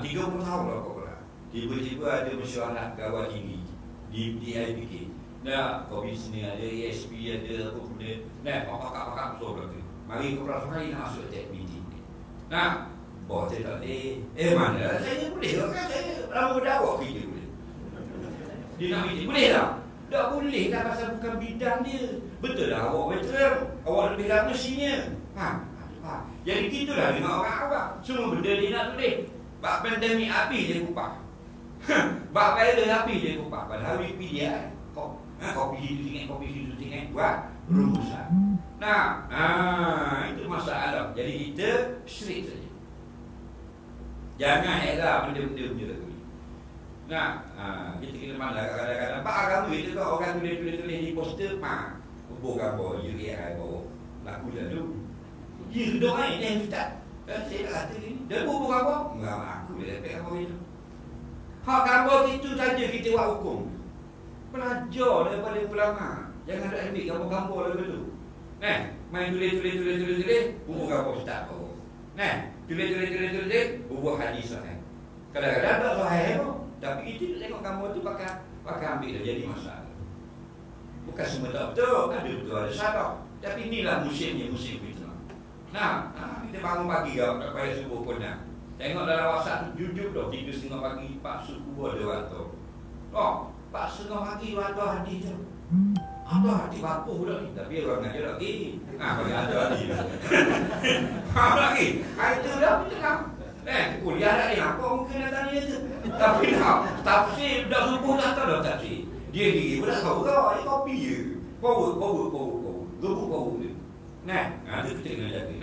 [SPEAKER 1] 30 tahun lah korporat. Tiba-tiba ada mesyuarat kawal tinggi di IPK. Kopi sini ada, ESP ada, apa benda. Pakak-pakak besar berarti. Mari korporat sekali nak masuk aktiviti. Bos saya tak boleh. Mana? Saya boleh kan? Saya lama berdawak kerja boleh. Dia nak meeting, boleh tak? Tak boleh lah pasal bukan bidang dia. Betul lah awak veteran. Awak lebih lama senior. Jadi gitulah dengan orang-orang. Semua benda dia nak tulis. Bak pandemik habis dia kupah. Bak virus habis dia kupah. Padahal dia kopi hidup tinggal buat rumusan. Itu masalah. Jadi kita straight saja. Jangan elak benda-benda macam tu. Kita kena pandang kadang-kadang Pak agama kita kan orang tulis-tulis di poster hubung gambar UAI bawah laku lalu dia duduk main dia ustaz saya tak kata ni dia hubung gambar enggak aku dia dapat gambar itu hak gambar itu saja kita buat hukum belajar daripada ulama jangan ada ambil gambar-gambar lagu tu main tulis hubung gambar ustaz bawah tulis hubung hadis sahih kadang-kadang tak sahih pun. Tapi kita tengok gambar tu pakai ambil dah jadi masalah. Bukan semua tak betul, ada betul ada salah. Tapi inilah musimnya, musim fitnah. Kita bangun pagi tak payah subuh pun dah. Tengok dalam WhatsApp YouTube dah 3:30 pagi Pak Suku ada waktu. Pak 3:30 pagi waktu hadis tu. Ada hadis apa pula ni? Tapi orang ngajar lagi. Bagi ada hadis. Apa lagi? Itu dah fitnah. Kuliah dah ni apa mungkin nak tanya tu. Tapi tafsir dah subuh dah tahu dah tafsir. Dia diri pun dah tahu kau, ini kopi je. Power. Gebuk power dia. Itu kita kena jaga.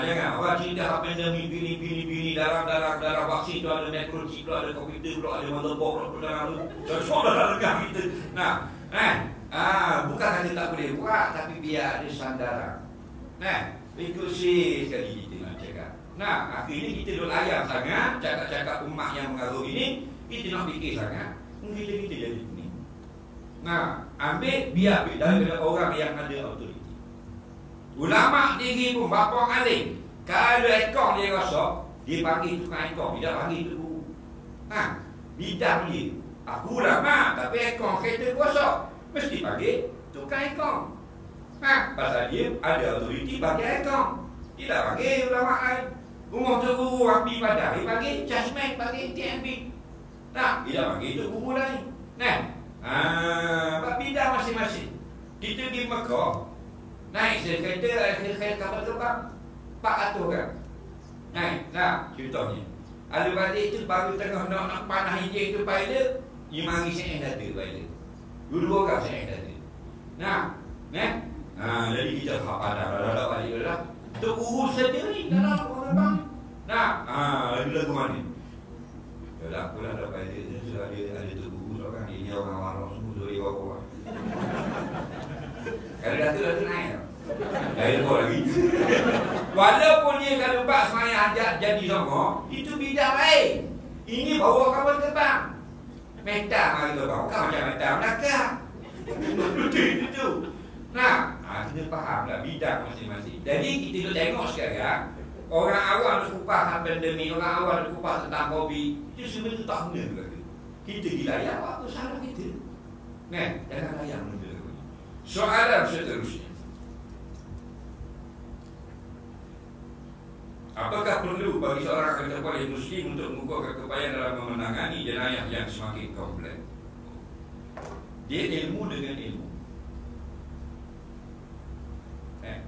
[SPEAKER 1] Jangan orang cinta pandemik bini darah vaksin tu ada mikrochip tu ada komputer tu ada motherboard tu dalam tu. Semua dalam negara kita. Bukan kata tak boleh buat tapi biar ada sandaran. Inklusif sekali kita nak cakap. Nah, akhirnya kita duk layan sangat cakap-cakap umat yang mengaruh ini. Kita nak fikir sangat, kita jadi ni. Nah, ambil biar daripada orang yang ada autoriti. Ulama tinggi pun bapa alim, kalau ekor dia rosak, dia panggil tukang ekor, dia panggil tu guru. Ha, bidang dia. Aku ulama tapi ekor kereta rosak, mesti panggil tukang ekor. Ha, pasal dia ada autoriti bagi ekor. Tidak panggil ulama lain. Umur tu guru api padang, dia panggil jasman, panggil TMB. Nah, dia panggil tu guru lain. Nah, bidang masing-masing. Kita pergi Mekah, naik kereta kapal terbang 400 orang. Naik, nah, contohnya. Ada balik tu baru tengah nak panah hijau tu pilot, 5 hari saya dah ada pilot. 2 orang saya dah ada. Nah, jadi kita dah balik dah. Tu urus saja ni dalam orang bang. Nah, lagu mana? Dah aku dah dapat dia sudah ada tu guru orang ini orang warung semua dari bawah. Kalau dah tu naik. Dari bawah lagi. Walaupun dia kalau bak semaya ajak jadi sama, itu bidang lain. Ini bawa kapal terbang. Meta mari terbang, bukan macam meta melaka. Itu. Nah, kita fahamlah bidang masing-masing. Jadi kita tengok sekarang orang awal nak kupas pandemik, orang awal nak kupas tentang COVID, itu sebenarnya tak guna juga. Kita gilaya apa salah kita. Nah, jangan layan benda ni. Soalan seterusnya. Apakah perlu bagi seorang anggota polis muslim untuk mengukuhkan keupayaan dalam menangani jenayah yang semakin kompleks? Dia ilmu dengan ilmu.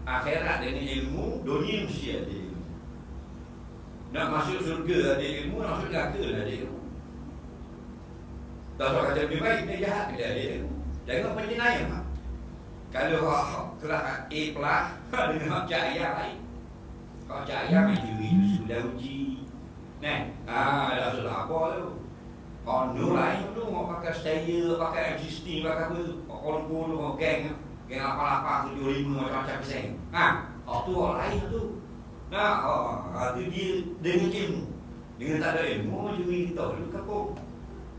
[SPEAKER 1] Akhirat dengan ilmu, dunia mesti ada ilmu. Nak masuk surga ada ilmu, nak masuk neraka ada ilmu. Tak tahu kata lebih baik, dia jahat dia ada ilmu. Jangan penjenayah. Kalau kelas A plus dengan cak ayah lain. Kalau cak ayah itu sudah uji. Nah, dah sudah apa tu? Kalau lain tu mau pakai stereo, pakai M16, pakai apa tu? Kalau geng apa-apa 75 macam-macam persen. Tu orang lain tu. Nah, tu dia dengan ilmu. Dengan tak ada ilmu, curi kita dulu kapung.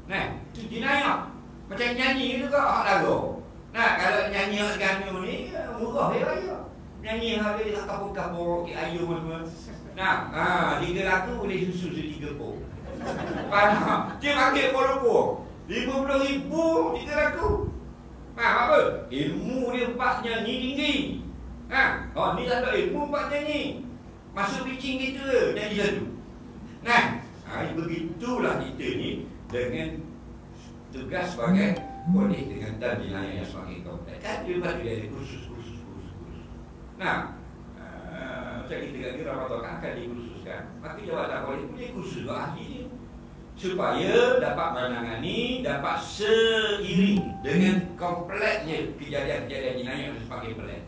[SPEAKER 1] Nah, tu jenayah. Macam nyanyi tu kau hak lagu. Nah, kalau nyanyi hak ganyu ni murah dia raya. Nyanyi hak dia kapung-kapung, ayu semua. Nah, 3 lagu boleh susu 3 pok. Panah. Dia panggil puluh 50,000 3 lagu. Apa? Ilmu dia empat nyanyi tinggi. Ni tak ada ilmu empat nyanyi. Masuk pitching gitu nyanyi satu. Nah, begitulah kita ni dengan tugas sebagai polis dengan jenayah yang semakin kompleks. Kan dia ada kursus. Nah, macam kita kata Ramadan akan dikhususkan. Maka jawatan polis punya kursus ahli ni supaya dapat menangani, dapat seiring dengan kompleksnya kejadian-kejadian jenayah yang semakin pelik.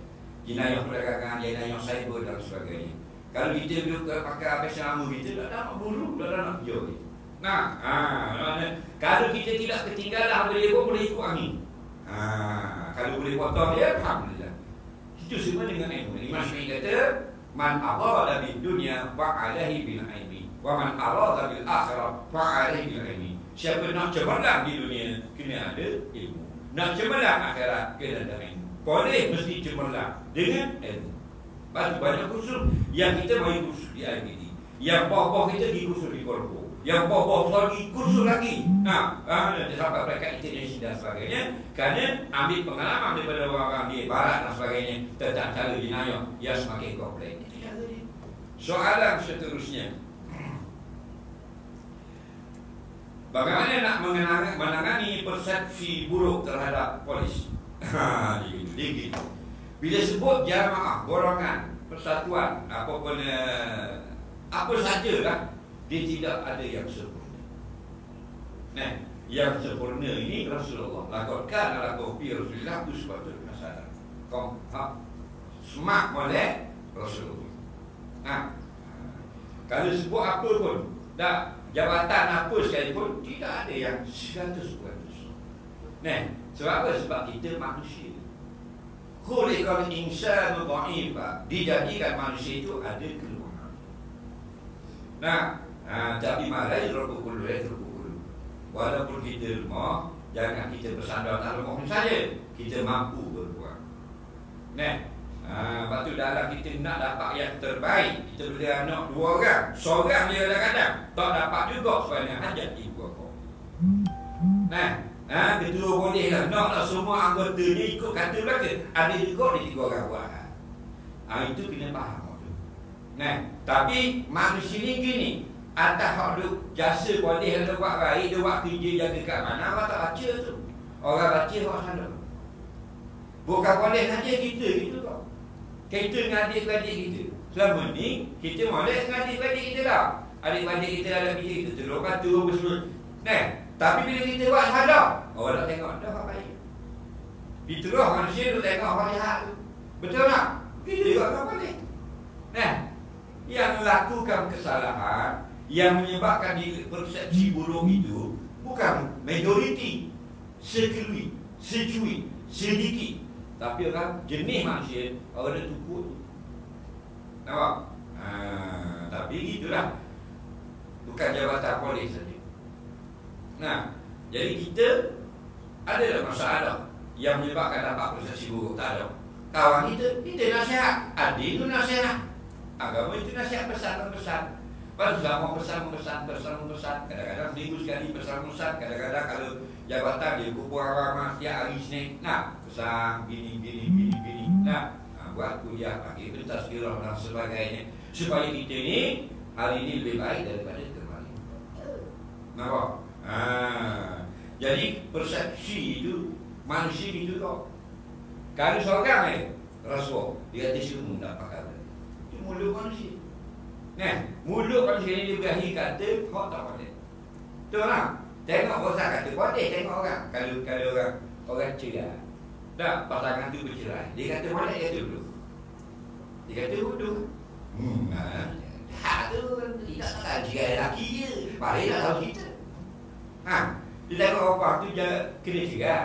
[SPEAKER 1] Jenayah perdagangan, jenayah cyber dan sebagainya. Kalau kita duduk pakai apa selama kita, tak nak bulu, tak nak hijau. Nah, kalau kita tidak ketinggalan dia pun boleh ikut angin. Kalau boleh potong dia, alhamdulillah. Itu semua dengan ilmu. Imam Syafi'i kata, man arada bid dunya fa'alaihi bil ilmi. Wa man arada bil akhirah fa'alaihi bil ilmi. Siapa nak cemerlang di dunia kena ada ilmu. Nak cemerlang akhirat kena ada ilmu. Boleh mesti cemerlang dengan ilmu. Banyak kursus yang kita main kursus di IPD. Yang bawah-bawah kita pergi kursus di Kolpo. Yang bawah-bawah lagi kursus lagi. Sampai mereka internasi dan sebagainya. Kerana ambil pengalaman daripada orang-orang di barat dan sebagainya tentang cara jenayah yang semakin kompleks. Soalan seterusnya, bagaimana nak menangani persepsi buruk terhadap polis? Bila sebut jamaah, golongan, persatuan, apapun apa sajalah, dia tidak ada yang sempurna. Nah, yang sempurna ini Rasulullah. Lakukan lakukan Rasulullah itu sepatutnya masalah. Semak oleh Rasulullah. Kalau sebut apa pun, dah jabatan apa sekalipun, tidak ada yang 100%. Nah, sebab apa? Sebab kita manusia. Khuliqal insanu dha'ifa. Dijadikan manusia itu ada kelemahan. Tapi malah terpukul. Walaupun kita lemah, jangan kita bersandar atas lemah saja. Kita mampu berbuat. Lepas tu dalam kita nak dapat yang terbaik, kita boleh anak 2 orang. Seorang dia kadang-kadang tak dapat juga sebenarnya hajat ibu bapa. Ketua boleh lah. Naklah semua anggota dia ikut kata belaka. Ada juga dia 3 orang buat. Itu kena faham. Tapi manusia ni gini, atas hak duk jasa boleh dia buat baik, dia buat kerja jaga kat mana, orang tak baca tu. Orang baca hak sana. Bukan boleh saja kita gitu tau. Kita dengan adik-adik kita. Selama ni kita molek dengan adik-adik kita lah. Adik-adik kita dalam kerja kita terus kata berselut. Tapi bila kita buat sadar, orang nak tengok dah hak baik. Fitrah manusia duk tengok hak jahat tu. Betul tak? Kita juga tak boleh. Yang melakukan kesalahan, yang menyebabkan persepsi buruk itu bukan majoriti, secui, sedikit. Tapi orang jenis manusia, orang dia tukut. Nampak? Tapi itulah. Bukan jabatan polis saja. Jadi kita ada masalah yang menyebabkan dapat persepsi buruk. Tak ada. Kawan kita nasihat. Adik itu nasihat. Agama itu nasihat pesan-pesan. Lepas tu mau pesan-pesan. Kadang-kadang seminggu sekali pesan-pesan. Kadang-kadang kalau jabatan dia kumpul ramah setiap hari Senin. Pesan gini. Buat kuliah, pakai pentas kirah dan sebagainya. Supaya kita ni hari ini lebih baik daripada kemarin. Nampak? Jadi persepsi itu manusia itu tau. Kalau seorang rasuah, dia kata semua tak pakai. Itu mulut manusia. Mulut manusia ni dia berakhir kata hak tak boleh. Betul tak? Tengok bosan kata boleh, tengok orang. Kalau orang cerai, dah pasangan tu bercerai, dia kata boleh, dia kata dulu. Dia kata dulu. Hak tu tidak tak cerai lelaki je. Balik tak tahu kita. Dia tengok orang tu je kena cerai.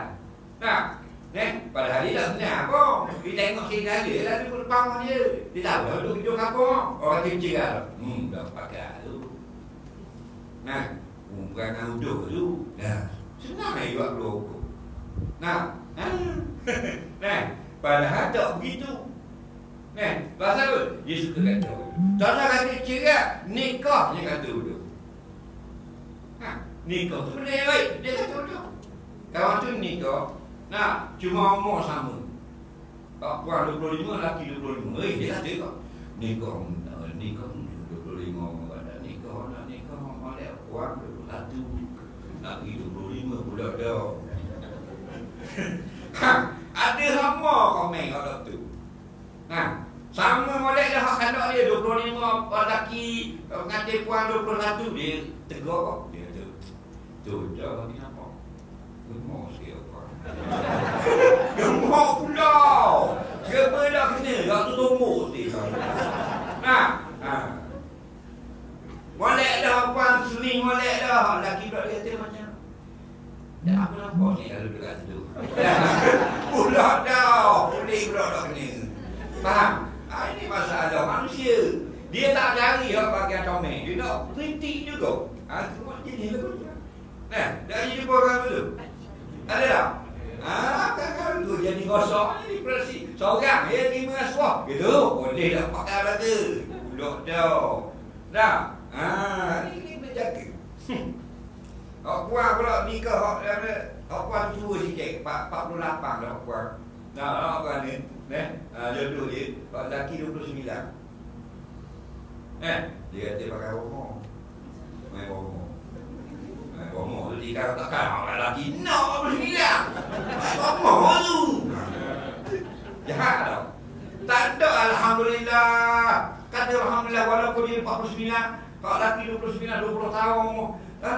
[SPEAKER 1] Padahal dia tak sebenarnya apa. Dia tengok sini aja, lalu berdepan dia. Dia tahu duduk hidung apa. Orang tu cerai. Dah pakai tu. Bukan duduk tu. Senang lah buat keluar hukum. Padahal tak begitu. Pasal apa? Dia suka kata tak kata cerai, nikah dia kata duduk. Nikah tu benda yang baik, dia kata duduk. Kawan tu nikah, cuma umur sama. Puan 25, lelaki 25. Dia kata kau nikah 25, nak nikah malak puan 21, lelaki 25 pula dah. Ada sama komen kalau tu. Sama molek dah hak kanak dia 25, lelaki pengantin puan 21, dia tegur kau. Dia kata, tu dah ni apa? Gemuk sikit apa? Gemuk pula. Siapa dah kena? Tak tu tumbuk sikit. Molek dah puan seling molek dah. Lelaki pula dia kata macam dah apa nampak ni kalau dekat situ. Pula dah. Boleh pula dah kena. Faham? Ini masalah manusia. Dia tak cari bagian comel. Dia nak kritik juga. Semua jenis lagu. Dah jumpa orang tu. Ada tak? Kan tu jadi gosok ni depresi. Seorang dia terima rasuah. Gitu. Boleh dah pakai belaka. Budak dah. Ini menjaga. Hak puan pula nikah hak puan tua sikit. 48 dah hak puan. Hak puan ni. Jodoh dia hak lelaki 29. Dia kata pakai rumah. Main rumah. Rumah tu dia takkan orang lelaki nak 29. Rumah tu jahat tau. Tak ada Alhamdulillah. Kata Alhamdulillah walaupun dia 49, kalau lelaki 29, 20 tahun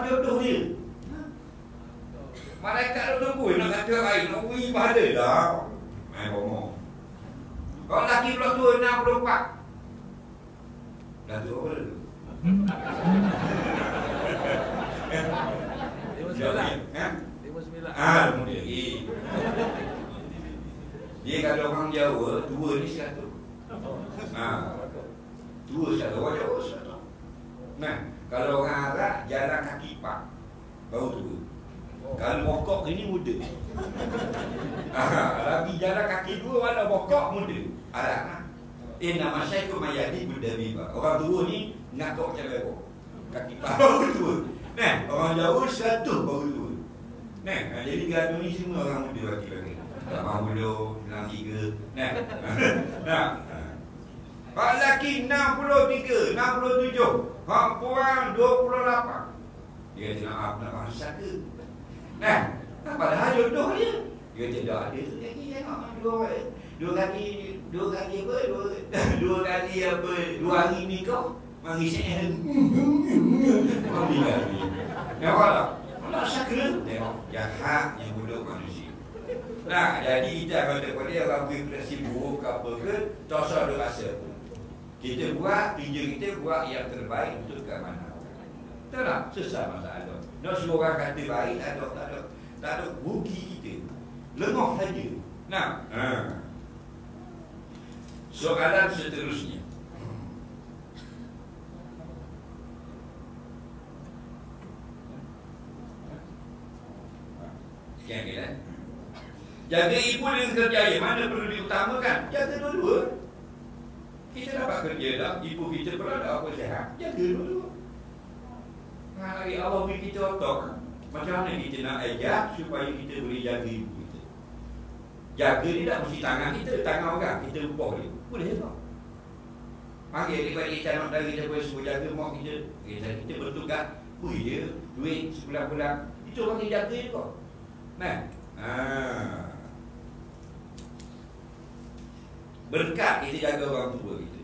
[SPEAKER 1] jodoh dia. Malaikat dah tunggu nak kata air, nak beri pahala dah. Main rumah. Kalau lelaki pula tua 64. Dah tua apa tu? 59. Kemudian lagi. Dia kalau orang Jawa, tua ni 100. Tua 100, orang Jawa 100. Nah, kalau orang Arab jalan kaki pak baru tua. Kalau bokok ini muda. Lagi jalan kaki dua mana bokok muda. Arab. Nama saya Kumayadi Budabiba. Orang tua ni ngakok macam lewat. Kaki pak baru tua. Nah, orang Jawa 100 baru tua. Nah, jadi gaduh ni semua orang muda bagi-bagi. Abang muda, 63. Nah. Pak lelaki 63, 67. Pak puan 28. Dia kata nak bangsa ke? Nah, padahal jodoh dia. Dia kata dah ada tu lagi tengok dua kali apa? 2 hari ni kau mari saya. Mari lagi. Nampak tak? Tak saka. Tengok jahat yang bodoh manusia. Nah, jadi kita kata pada dia orang berimpresi buruk apa ke, tak usah ada rasa pun. Kita buat, kerja kita buat yang terbaik untuk keamanan. Betul tak? Susah masalah. Nak suruh orang kata baik, tak ada rugi kita. Lengah saja. Nah, soalan seterusnya. Sekian kita. Jaga ibu dengan kerjaya, mana perlu diutamakan? Jaga dua-dua. Kita dapat kerja dah, ibu kita berada apa sihat, jaga dua-dua. Hari Allah beri kita otak. Macam mana kita nak ajak supaya kita boleh jaga ibu kita? Jaga ni tak mesti tangan kita, tangan orang, kita lupa dia. Boleh tak? Panggil adik-adik calon dari kita boleh suruh jaga mak kita. Kita bertugas, beri dia duit sebulan-bulan. Itu orang dia jaga juga. Nah, berkat kita jaga orang tua kita.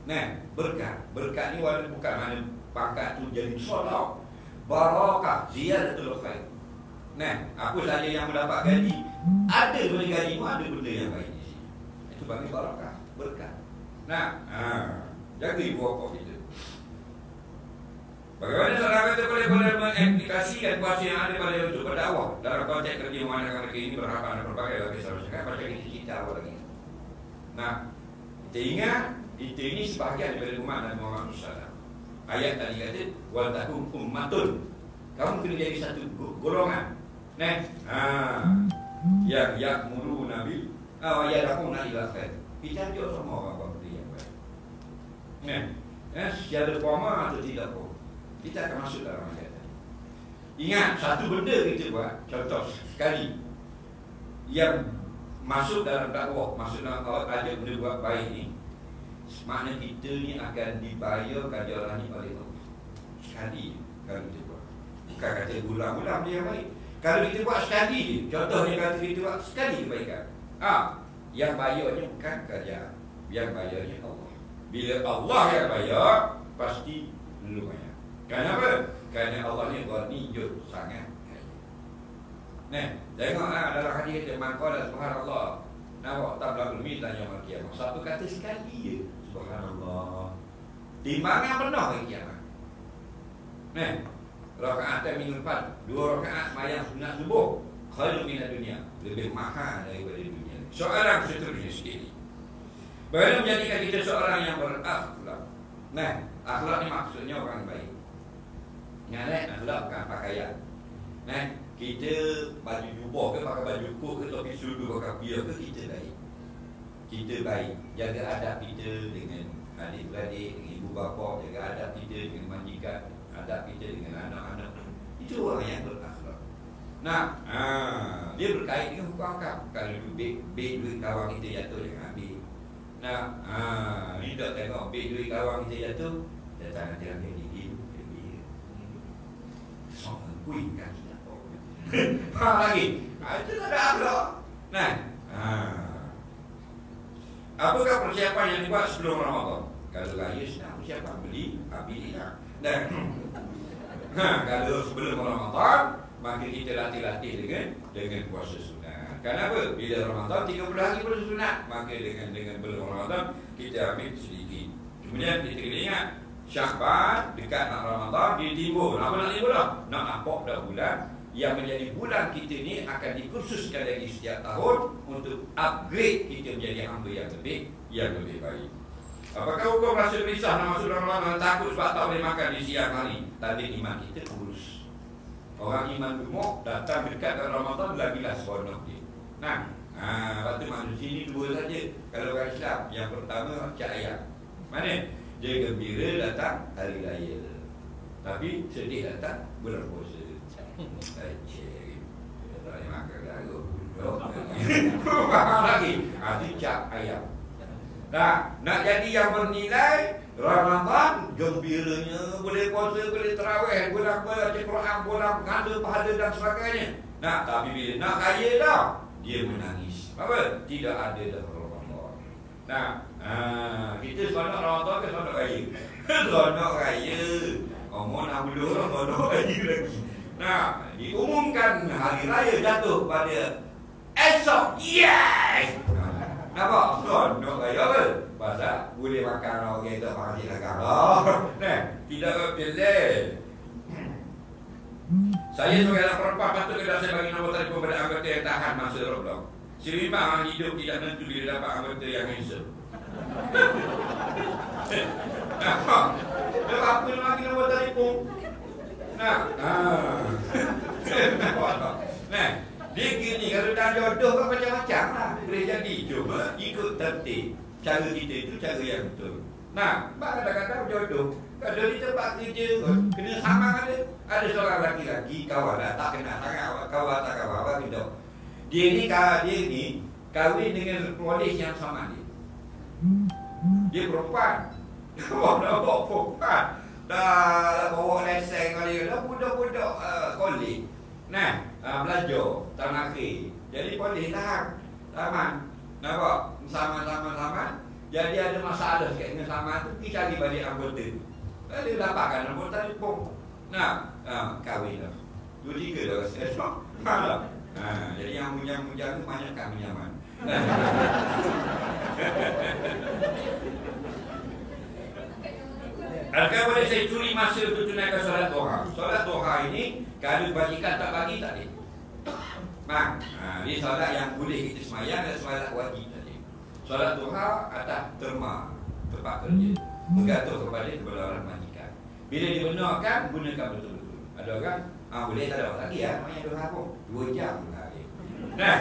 [SPEAKER 1] Nah, berkat ni bukan mana pangkat tu jadi solat. Barakah ziyadatul khair. Nah, apa saja yang mendapat gaji, ada benda gaji tu ada benda yang baik di sini. Itu bagi barakah, berkat. Nah, jaga ibu bapa kita. Bagaimana saudara kita boleh mengaplikasikan kuasa yang ada pada untuk berdakwah dalam konteks kerja mengadakan mereka ini berhadapan dengan berbagai lapis masyarakat pada kita awal lagi. Nah, kita ingat kita ini sebahagian daripada umat Nabi Muhammad SAW. Ayat tadi kata wal takum ummatun. Kamu kena jadi satu golongan. Nah, yang mulu Nabi, ya aku nak dilakukan. Kita juga semua orang buat benda yang baik. Nah, secara formal atau tidak pun, kita akan masuk dalam ayat tadi. Ingat satu benda kita buat, contoh sekali yang masuk dalam dakwah, masuk dalam ada benda buat baik ni, makna kita ni akan dibayar ganjaran ni oleh Allah. Sekali kalau kita buat. Bukan kata ulang-ulang dia yang baik. Kalau kita buat sekali je, contohnya kata kita buat sekali kebaikan. Yang bayarnya bukan kerajaan, yang bayarnya Allah. Bila Allah yang bayar, pasti lumayan. Kenapa? Kerana Allah ni ghaniyun sangat. Nah, tengoklah dalam hadis kita maqala subhanallah. Nampak tak belakang minta yaumul qiyamah. Satu kata sekali je, subhanallah. Timbangan penuh hari kiamat. Nah, rakaat minggu depan, 2 rakaat sembahyang sunat subuh, khairun minad dunia, lebih mahal daripada dunia. Soalan seterusnya sekali. Bagaimana menjadikan kita seorang yang berakhlak? Nah, akhlak ni maksudnya orang baik. Ingat akhlak bukan pakaian. Nah, kita baju jubah ke, pakai baju kok ke, topi sudu, pakai biar ke, kita baik. Kita baik. Jaga adab kita dengan adik-beradik, dengan ibu bapa, jaga adab kita dengan majikan, adab kita dengan anak-anak. Itu orang yang berakhlak. Nah, dia berkait dengan hukum akal. Kalau duit kawan kita jatuh, jangan ambil. Nah, ni tak tengok duit kawan kita jatuh, datang nanti ambil gigi, ambil. Soal kuih kaki. Lagi. Itu tak ada akhlak. Nah, apakah persiapan yang dibuat sebelum Ramadan? Kalau raya senang persiapan, beli, ambil. Dan kalau sebelum Ramadan, maka kita latih-latih dengan puasa sunat. Kenapa? Bila Ramadan 30 hari puasa sunat, maka dengan belum Ramadan kita ambil sedikit. Kemudian kita kena ingat Syahban dekat nak Ramadan dia timbul. Apa nak timbul dah? Nak nampak dah bulan yang menjadi bulan kita ni akan dikhususkan lagi setiap tahun untuk upgrade kita menjadi hamba yang lebih baik. Apakah hukum rasa gelisah nak masuk Ramadan, takut sebab tak boleh makan di siang hari? Tanda iman kita kurus. Orang iman gemuk datang dekat Ramadan lagilah seronok dia. Nah, waktu manusia ni dua saja. Kalau orang Islam, yang pertama cak ayam. Mana? Dia gembira datang hari raya, tapi sedih datang bulan puasa. Tak boleh makan garu. Lagi, itu cak ayam. Nah, nak jadi yang bernilai Ramadan, gembiranya, boleh puasa, boleh tarawih, boleh baca Quran, boleh mengada pahala dan sebagainya. Nah, tapi bila nak kaya dah, dia menangis. Apa? Tidak ada dah Ramadan. Nah, kita seronok Ramadan ke seronok raya? Seronok raya. Umur 60 orang seronok raya lagi. Nah, diumumkan hari raya jatuh pada esok. Yes! Nampak? Seronok raya apa? Pasal boleh makan orang kita makan di negara. Nah, tidak pilih. Saya sebagai anak perempuan patut tidak saya bagi nombor telefon pada anggota yang tahan masa lockdown. Si memang hidup tidak tentu bila dapat anggota yang handsome. Nampak? Dia apa nak bagi nombor telefon? Nah, nah, dia gini, kalau dah jodoh kan macam-macam lah. Boleh jadi, cuma ikut tertib. Cara kita itu cara yang betul. Nah, kadang-kadang jodoh, kadang di tempat kerja, kena sama ada. Ada seorang lelaki-lelaki, kawan lah, tak kenal sangat, kawan tak kawan, gitu. Dia ni kahwin dengan polis yang sama dia. Dia perempuan. Dah bawa perempuan. Dah bawa lesen kali, dah budak-budak kolej. Nah, belajar tahun akhir. Jadi polis taman. Nampak? Sama. Jadi ada masalah sikit dengan sama tu, pergi cari balik anggota. Dia dapatkan nombor telefon. Nah, kahwin dah. 2-3 dah rasa. Jadi yang mujang tu banyakkan menyaman. Adakah boleh saya curi masa untuk tunaikan solat duha? Solat duha ini kalau bagikan tak bagi tak boleh. Ini solat yang boleh kita semayang dan solat wajib tadi. Solat duha atas terma tempat kerja, bergantung kepada kebenaran majikan. Bila dibenarkan, gunakan betul-betul. Ada orang boleh tak ada lagi ya, main duha pun 2 jam hari. Nah,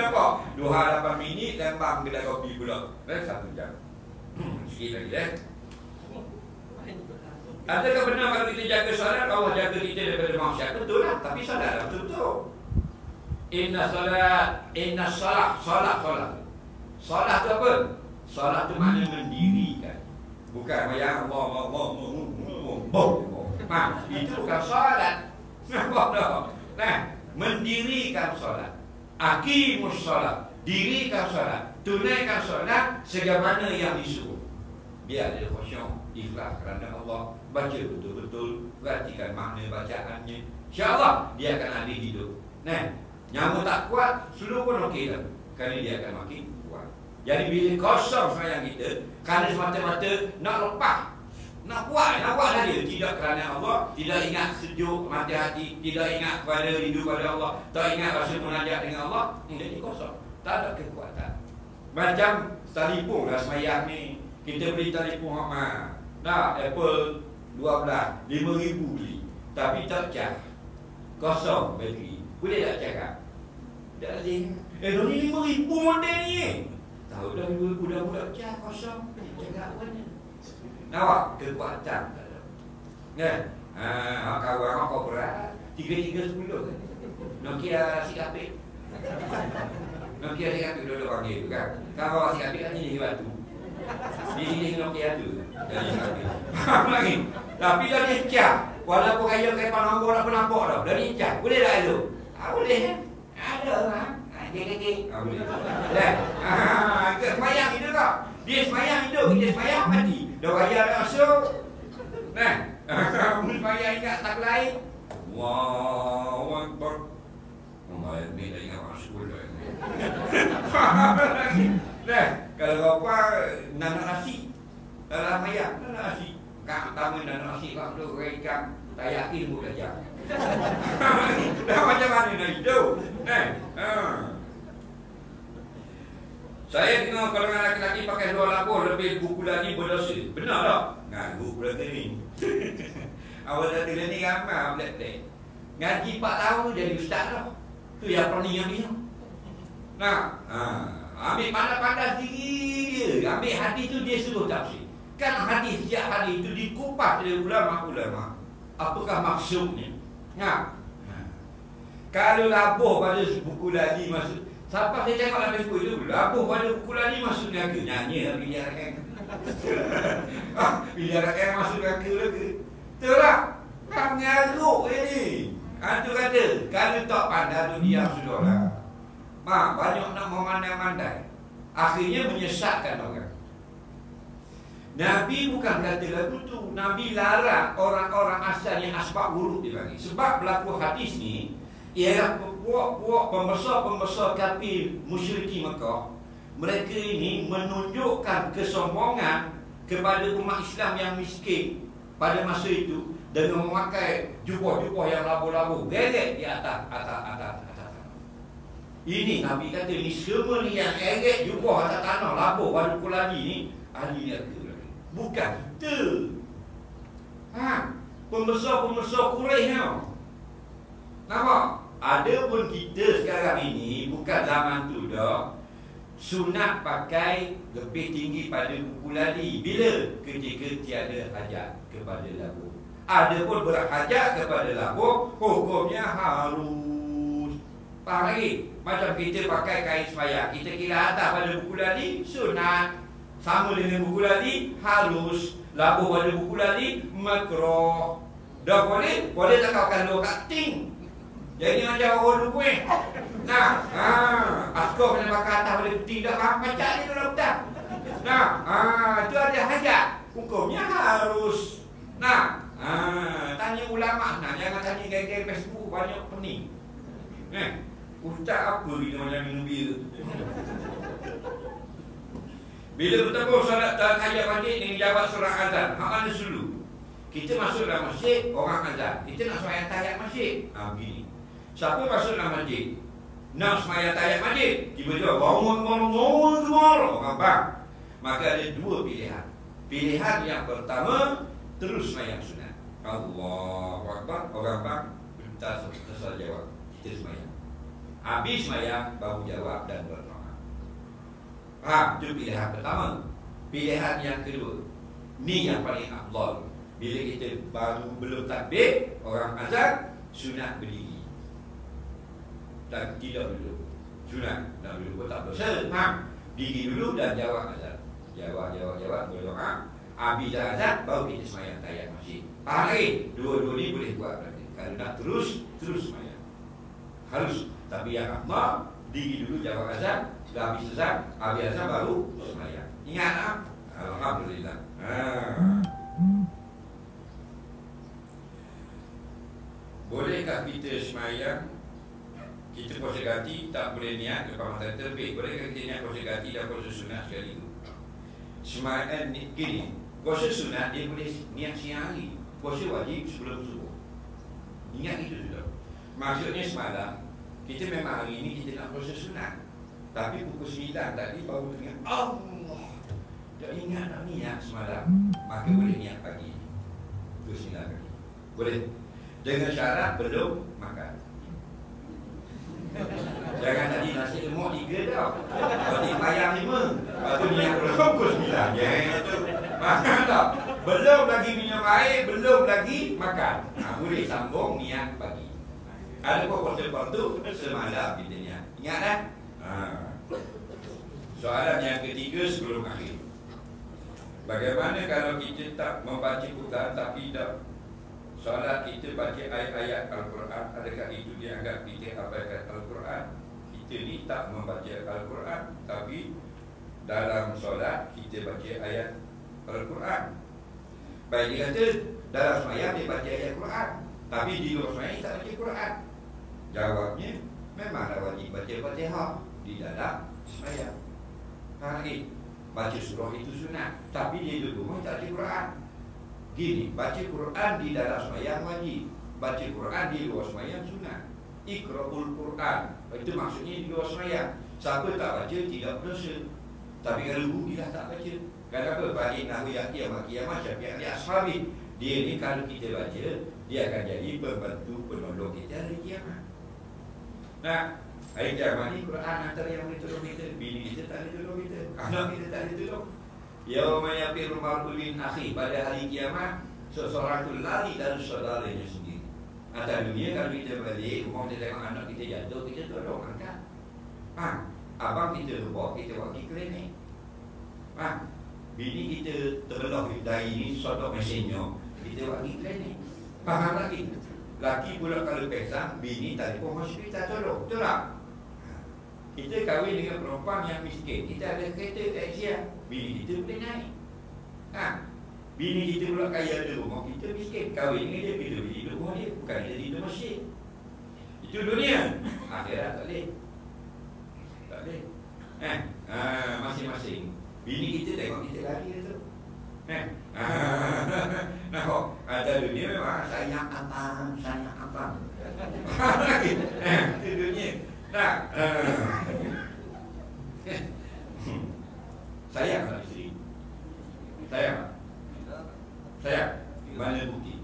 [SPEAKER 1] nampak? Duha 8 minit dan bang kedai kopi pula. 1 jam. Sikit lagi Adakah benar kalau kita jaga solat, Allah jaga kita daripada maksiat? Betul lah, tapi solat lah betul-betul. Inna solat. Solat tu apa? Solat tu makna mendirikan. Bukan bayang itu bukan solat. Nampak tak? Nah, mendirikan solat. Aqimus solat. Dirikan solat. Tunaikan solat sebagaimana yang disuruh. Biar dia khusyuk, ikhlas kerana Allah. Baca betul-betul, perhatikan makna bacaannya. InsyaAllah dia akan ada hidup. Nah, nyamuk tak kuat, seluruh pun okey dah. Kerana dia akan makin kuat. Jadi bila kosong sayang kita, kerana semata-mata nak lepas, nak kuat saja. Tidak kerana Allah, tidak ingat sejuk mati hati, tidak ingat kepada rindu pada Allah, tak ingat rasa munajat dengan Allah, jadi kosong. Tak ada kekuatan. Macam telefon lah semayang ni. Kita beli telefon Hotman. Nah, Apple 12, 5,000 beli. Tapi tak cas. Kosong bateri. Boleh tak cakap? Tak boleh. Ni 5,000 model ni. Tahu dah 2,000 dah budak cas kosong. Cakap apa ni? Nampak? Kekuatan tak ada. Kan? Kawan kau berat 3310 kan? Nokia si kapit. Nokia si kapit duduk panggil tu kan? Kalau si kapit kan ni batu. Di sini Nokia tu. Lagi. Tapi dah dia cak. Walaupun kaya nombor nak nampak dah. Dah dia cak. Boleh tak elok? Boleh kan? Ada lah. Boleh. Dah. Semayang hidup tak? Dia semayang hidup. Kita semayang mati. Dah bayar dah masuk. Nah. Kamu semayang ingat tak lain. Wow. Akbar. Ni dah ingat masuk dah. Nah. Kalau apa nanak nasi dalam ayam, nanak nasi. Kak pertama nanak nasi kau tu ikan, tak yakin pun dah jam. Dah macam mana nak hidup? Saya dengar golongan lelaki pakai luar lapor lebih buku lagi berdosa. Benar tak? Ngaku pula ni. Awal dah ni ramai blek-blek. Ngaji 4 tahun jadi ustaz dah. Tu yang pening yang dia. Nah, ambil pandai-pandai sendiri dia. Ambil hadis tu dia suruh tafsir. Kan hadis setiap hari itu dikupas oleh ulama-ulama. Apakah maksudnya? Nah, kalau labuh pada buku lagi maksud. Siapa saya tengok dalam Facebook itu, labuh pada buku lagi masuk neraka. Nyanyi lah pilih rakyat. Pilih rakyat masuk neraka lagi. Betul tak? Kan mengaruk ini. Itu kata, kalau tak pandai tu diam sudahlah. Banyak nak memandai-mandai. Akhirnya menyesatkan orang. Nabi bukan kata lagu tu. Nabi larang orang-orang asal yang asbab buruk dia bagi. Sebab berlaku hadis ni, ialah puak-puak pembesar-pembesar kafir musyriki Mekah. Mereka ini menunjukkan kesombongan kepada umat Islam yang miskin pada masa itu dengan memakai jubah-jubah yang labu-labu geret di atas. Ini Nabi kata ni semua ni yang geret jubah atas tanah labu pada pukul lagi ni ahli neraka. Bukan kita. Pembesar-pembesar Quraisy tau. Nampak? Ada pun kita sekarang ini bukan zaman tu dah sunat pakai lebih tinggi pada buku lali. Bila? Ketika tiada hajat kepada labu. Ada pun berhajat kepada labu, hukumnya harus. Faham lagi? Macam kita pakai kain sembahyang, kita kira atas pada buku lali sunat. Sama dengan buku lali harus. Labu pada buku lali makruh. Dah boleh? Boleh tak kau kalau kat ting? Jadi macam orang dulu kuih. Nah, askar kena bakar atas boleh tidak macam ni dalam hutan. Nah, itu ada hajat. Hukumnya harus. Nah, tanya ulama. Nah, jangan tanya gaya-gaya Facebook banyak pening. Ustaz apa kita macam minum bir? Bila bertemu solat tahiyat masjid dengan jawab surah azan, hak mana dulu? Kita masuk dalam masjid, orang azan. Kita nak sembahyang tahiyat masjid. Begini. Siapa masuk dalam masjid nak sembahyang tahiyat masjid, tiba-tiba bangun orang bang. Maka ada dua pilihan. Pilihan yang pertama, terus sembahyang sunat. Allahu Akbar, orang bang kita selesai jawab, kita sembahyang. Habis sembahyang baru jawab dan berdoa. Itu pilihan pertama. Pilihan yang kedua, ni yang paling afdal. Bila kita baru belum takbir, orang azan, sunat berdiri. Dan tidak duduk. Sunat nak duduk tak dosa. Diri dulu dan jawab azan. Jawab berdoa. Habis dah azan baru kita sembahyang tahiyat masjid. Faham lagi? Dua-dua ni boleh buat berarti. Kalau nak terus sembahyang. Harus. Tapi yang afdal, diri dulu jawab azan, dah habis azan baru sembahyang. Ingat tak? Alhamdulillah. Bolehkah kita sembahyang? Kita puasa ganti tak boleh niat lepas matahari terbit. Bolehkah kita niat puasa ganti dan puasa sunat sekali itu? Sembahyang gini, puasa sunat dia boleh niat siang hari. Puasa wajib sebelum subuh. Ingat itu sudah. Maksudnya semalam kita memang hari ini kita nak puasa sunat, tapi pukul 9 tadi baru teringat Allah. Tak ingat nak niat semalam, maka boleh niat pagi. Pukul 9 pagi. Boleh. Dengan syarat belum makan. Jangan tadi nasi lemak 3 dah. Tadi payang 5. Lepas tu niat pukul 9. Jangan tu. Makan tak? Belum lagi minum air, belum lagi makan. Boleh sambung niat pagi. Ada puasa tu semalam kita niat. Ingat kan? Soalan yang ketiga sebelum akhir. Bagaimana kalau kita tak membaca Quran tapi tak solat kita baca ayat-ayat Al-Quran, adakah itu dianggap kita abaikan Al-Quran? Kita ni tak membaca Al-Quran, tapi dalam solat kita baca ayat Al-Quran. Baik, dia kata dalam sembahyang dia baca ayat Quran, tapi di luar sembahyang tak baca Quran. Jawabnya memanglah wajib baca Fatihah di dalam sembahyang. Baca surah itu sunat, tapi dia di rumah tak baca Quran. Gini, baca Quran di dalam sembahyang wajib, baca Quran di luar sembahyang sunat. Iqra'ul Quran, itu maksudnya di luar sembahyang. Siapa tak baca tidak berdosa. Tapi kalau buku dah tak baca. Kenapa? Balik Nahwi Qiyamah Syafi'i Ali Ashabi. Dia ni kalau kita baca, dia akan jadi pembantu penolong kita hari kiamat. Nah, hari kiamat ni Quran antara yang boleh tolong kita. Bini kita tak boleh tolong kita, anak kita tak boleh tolong. Yauma yafirru mar'u min akhi, pada hari kiamat seseorang tu lari dari saudaranya sendiri. Atas dunia kalau kita balik, rumah kita tengok anak kita jatuh, kita tolong angkat. Abang kita bawa kita pergi klinik. Bini kita terbelah dari ni sodok mesinnya, kita pergi klinik. Faham lagi? Laki pula kalau pesang, bini telefon hospital tolong. Betul tak? Kita kahwin dengan perempuan yang miskin, kita ada kereta taksian, bini kita boleh naik. Bini kita pula kaya ada rumah, kita miskin, kahwin dengan dia, kita beli rumah dia, bukan kita tidur masjid. Itu dunia. Akhirat tak boleh. Tak boleh. Masing-masing. Bini kita tengok kita lari tu. Nampak? Ada dunia memang sayang abang. Itu dunia. Nah, sayang tak isteri? Sayang? Sayang? Mana bukti?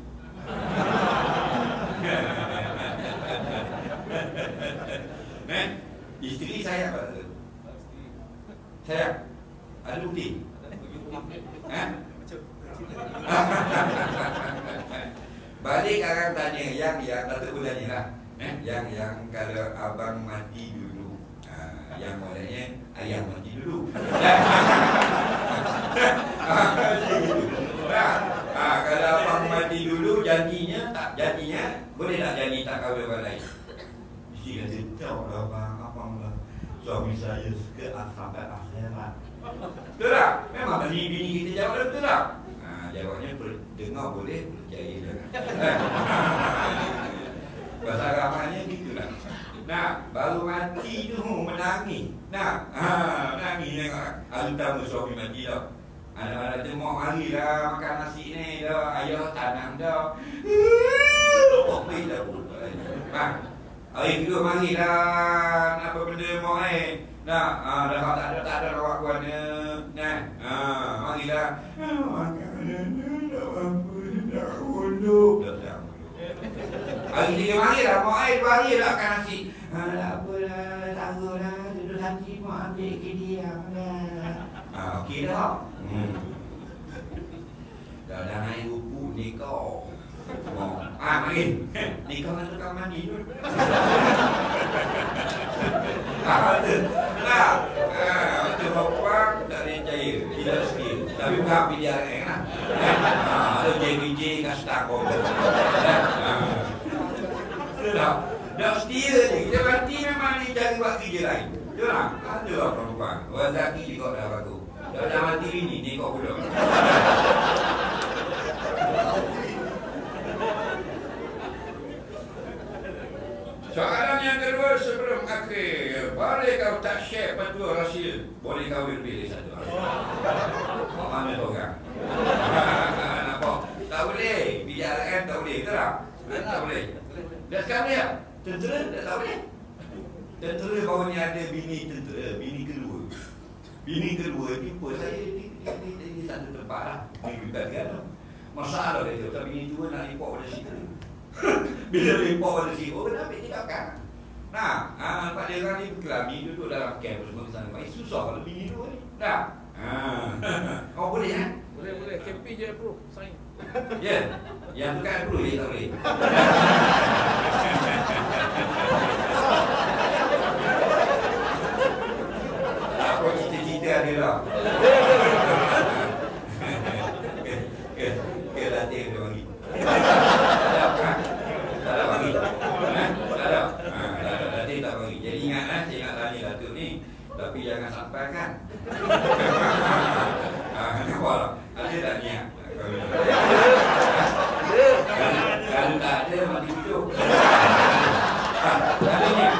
[SPEAKER 1] Isteri sayang tak? Sayang? Ada bukti? Balik sekarang tanya yang Datuk tanya lah. Yang kalau abang mati dulu, yang maknanya ayah mati dulu. Kalau abang mati dulu, janjinya boleh tak janji tak kahwin orang lain? Mesti kata tak lah abang lah, suami saya suka sampai akhirat. Betul tak? Memang bini kita jawab betul tak? Jawabnya dengar boleh, percaya jangan. Bahasa ramanya gitulah. Nah, baru mati tu menangis. Menangis tengok. Hari pertama suami mati dah. Anak-anak tu mau hari dah makan nasi ni dah. Ayah tanam dah. Okey dah. Hari kedua mari dah. Apa benda mau dah tak ada rawat kuatnya. Mari dah. Dah unduk. Hari tiga mari dah, mau air 2 hari dah akan nasi. Tak apalah, tangguhlah, duduk hati mau ambil ke dia. Okey dah. Dah naik rupu nikah. Mari. Nikah dengan tukang mandi tu. Itu perempuan tak boleh percaya. Tidak setia. Tapi bukan PDRM lah. Ada JBJ kat setakor. Dah setia je. Kita mati memang dia cari buat kerja lain. Betul tak? Ada lah perempuan. Orang lelaki juga dah bagus. Dah mati ni, nikah pula. Soalan yang kedua sebelum akhir, boleh kau tak share petua rahsia? Boleh kahwin pilih satu. Mana tu kan? Nampak? Tak boleh. PDRM tak boleh. Betul tak? Tak boleh. Dan sekarang dia tentera tak boleh. Tentera baru ni ada bini tentera, bini kedua. Bini kedua jumpa saya di satu tempat lah. Di Bukit masalah dia tu. Tapi bini tua nak import pada situ. Bila import pada situ, kenapa tinggalkan? Nampak dia orang ni berkelami, duduk dalam camp semua kesana kemari. Susah kalau bini dua ni. Kau boleh kan?
[SPEAKER 3] Boleh. Campaign je bro, sign.
[SPEAKER 1] Ya. Yang tu kan bro, dia tak boleh. Apa cita-cita ada lah. Ke latih dia bagi. Tak ada bagi. Tak ada. Latih tak bagi. Jadi ingatlah, saya nak tanya Datuk ni. Tapi jangan sampai kan. Nampak tak? Ada tak niat? Kalau tak ada, mati hidup. Ada niat?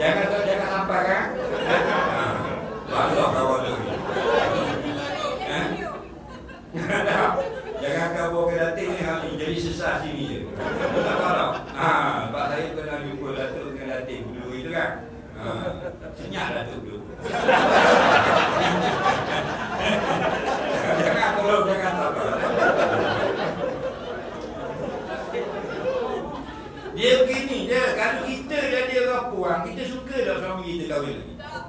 [SPEAKER 1] Jangan sampai kan? Barulah kawan tu. Jangan kau bawa ke Datuk ni jadi sesat sini je. Tak tahu tak? Sebab saya pernah jumpa Datuk dengan Datuk Senyap dah tu. Jangan tolong, jangan sabar. Dia begini je, kalau kita jadi orang puang, kita suka tak suami kita kahwin lagi? Tak.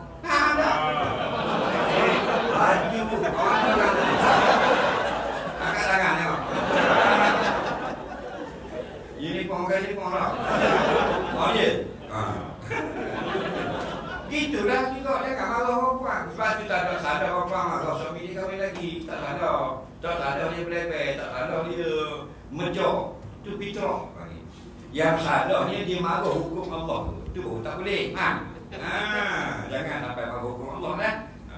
[SPEAKER 1] Aduh, angkat tangan tengok. Ini pun lah. Oh je. Gitulah juga jangan marah orang puang. Sebab tu tak ada sadar orang puang kalau suami dia kahwin lagi. Tak sadar. Tak sadar dia belepeh, tak sadar dia menjauh. Itu fitrah. Yang sadarnya dia marah hukum Allah. Itu tak boleh. Jangan sampai marah hukum Allah kan.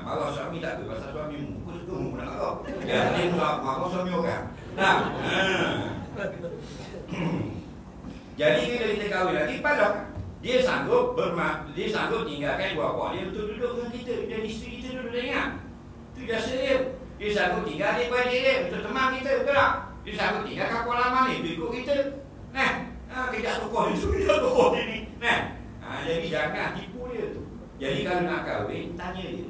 [SPEAKER 1] Marah suami tak apa pasal suamimu. Kau suka mu nak marah. Dia marah suami orang. Jadi bila kita kahwin lagi pada dia sanggup tinggalkan ibu bapa dia untuk duduk dengan kita dan isteri kita duduk dengan. Itu jasa dia. Dia sanggup tinggal dia pada dia untuk teman kita, betul tak? Dia sanggup tinggal kapal lama ni untuk ikut kita. Kejap tokoh ni, sudah tokoh ni. Jadi jangan tipu dia tu. Jadi kalau nak kahwin, tanya dia.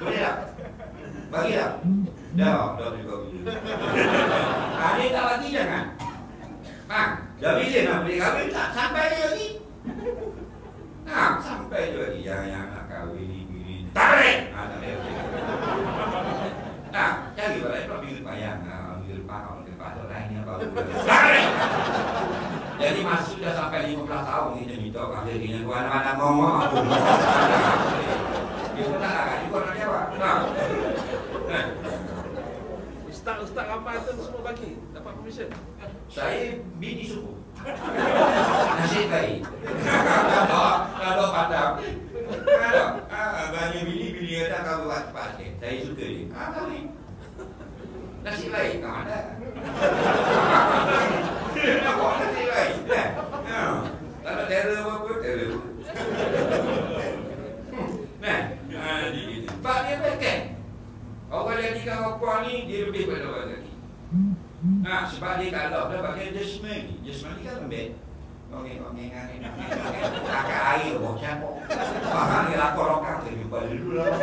[SPEAKER 1] Boleh tak? Bagi tak? Dah juga bila. Dia tak bagi jangan. Dah bila nak boleh kahwin tak? Sampai dia lagi. Sampai dia lagi. Yang nak kahwin ni. Tarik! Cari balik pula minggu depan. Minggu depan tu lain yang baru. Tarik! Jadi masuk dah sampai 15 tahun kita minta kahwin dengan mana-mana ngomong. Dia pun tak agak juga nak jawab.
[SPEAKER 3] Ustaz ramai tu semua bagi. Dapat permission.
[SPEAKER 1] Saya bini suku. Nasib baik. Kalau padam. Banyak bini datang kau buat cepat. Saya suka dia. Kahwin. Nasib baik. Tak ada. Nampak nasib baik. Tak ada terror apa-apa. Terror. Sebab dia beken. Orang jadikan apa ni, dia lebih pada orang lelaki. Sebab dia kalau dah pakai jasmine ni. Jasmine ni kan lembek. Ngomong-ngomong. Takkan air bawa campur. Bahkan dia lakor lokal. Dia jumpa dulu lah.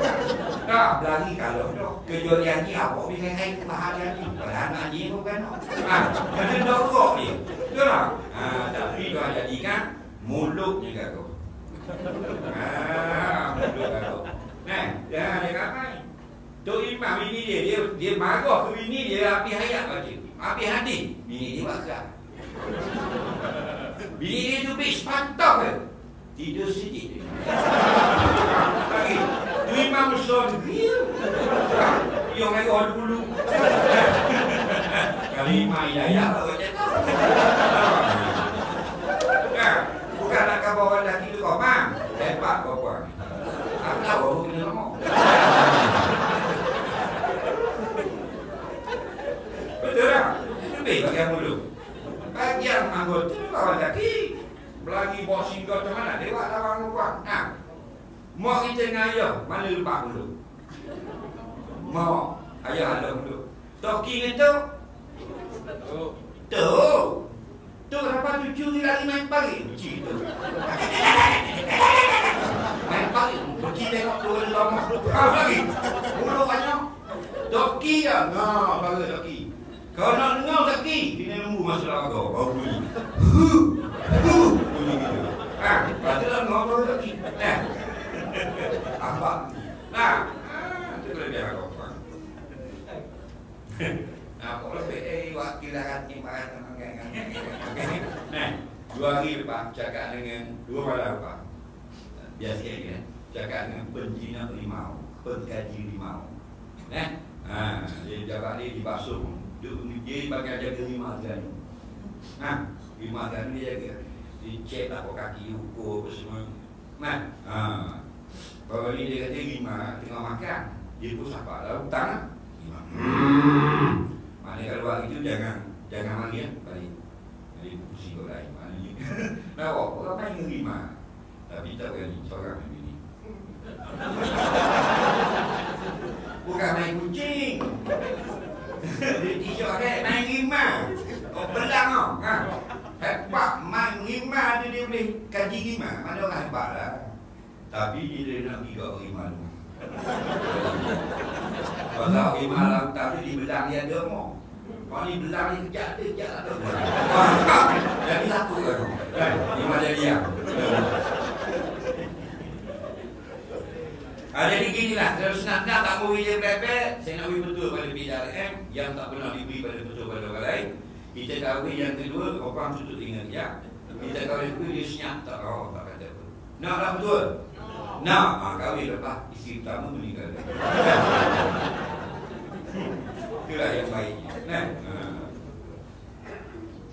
[SPEAKER 1] Tak, lagi kalau dah. Kejadian ni apa bisa saya bahagia ni. Padahal nak ni pun kan. Kena dorok ni. Betul tak? Tapi dia jadikan mulutnya gagal. Mulut gagal. Dia kata Tok Imam bini dia marah ke bini dia api hayat baca. Api hati. Bini dia wakar. Bini dia tu bis patah ke. Tidur sedih. Lagi. Tok Imam son dia. Yang mereka ada bulu. Kalimah hidayah apa macam tu. Bukan nak kau bawa lelaki tu kau mam. Hebat kau buat. Aku tahu aku kena ngomong. Betul tak? Lebih bagian mulut. Bagian anggota tu lawan lelaki. Belagi bawa singgah tu mana? Dewa lawan perempuan. Mau kita dengan ayah, mana lepak mulut? Mau ayah ada mulut. Toki ni tu? Tu. Tu kenapa tu curi lagi main pagi? Curi tu. Main pagi. Pergi tengok turun lama. Lagi. Mulut banyak. Toki ya? Bagus toki. Kalau nak dengar toki, kena lembu masuk dalam kau. Baru bunyi. Bunyi gitu. Patutlah ngobrol toki. Apa? Itu kelebihan kau. Kau lebih wakil hati makan. 2 hari lepas cakap dengan 2 malam lepas. Biasa kan? Cakap dengan penjina rimau, pengkaji rimau. Dia jabat dia dibasuh. Dia bagai jaga rimau tadi. Rimau tadi dia jaga. Dia cek apa kaki, ukur apa semua. Baru ni dia kata rimau tengah makan. Dia pun sapa lah hutang. Maknanya kalau buat itu jangan mari balik. Jadi pusing kau lain. Nah, orang main ngerima. Tapi tak berani seorang macam ni. Bukan main kucing. Dia t-shirt kan main rima. Kau belang kau. Hebat main rima tu dia boleh kaji rima. Mana orang hebat lah. Tapi dia nak pergi ke orang malu. Pasal orang malam tadi di belang dia ada mau. Orang ni belang ni kejap ada. Jadi takut kan. Di mana dia? Jadi ginilah, kalau senang-senang tak mau je berepek, saya nak beri betul pada PRM yang tak pernah diberi pada betul pada orang lain. Kita kahwin yang kedua, orang tutup telinga dia. Kita kahwin kedua, dia senyap, tak kata apa. Nak tak betul? Nak, kahwin lepas isteri pertama meninggal. Itulah yang baiknya.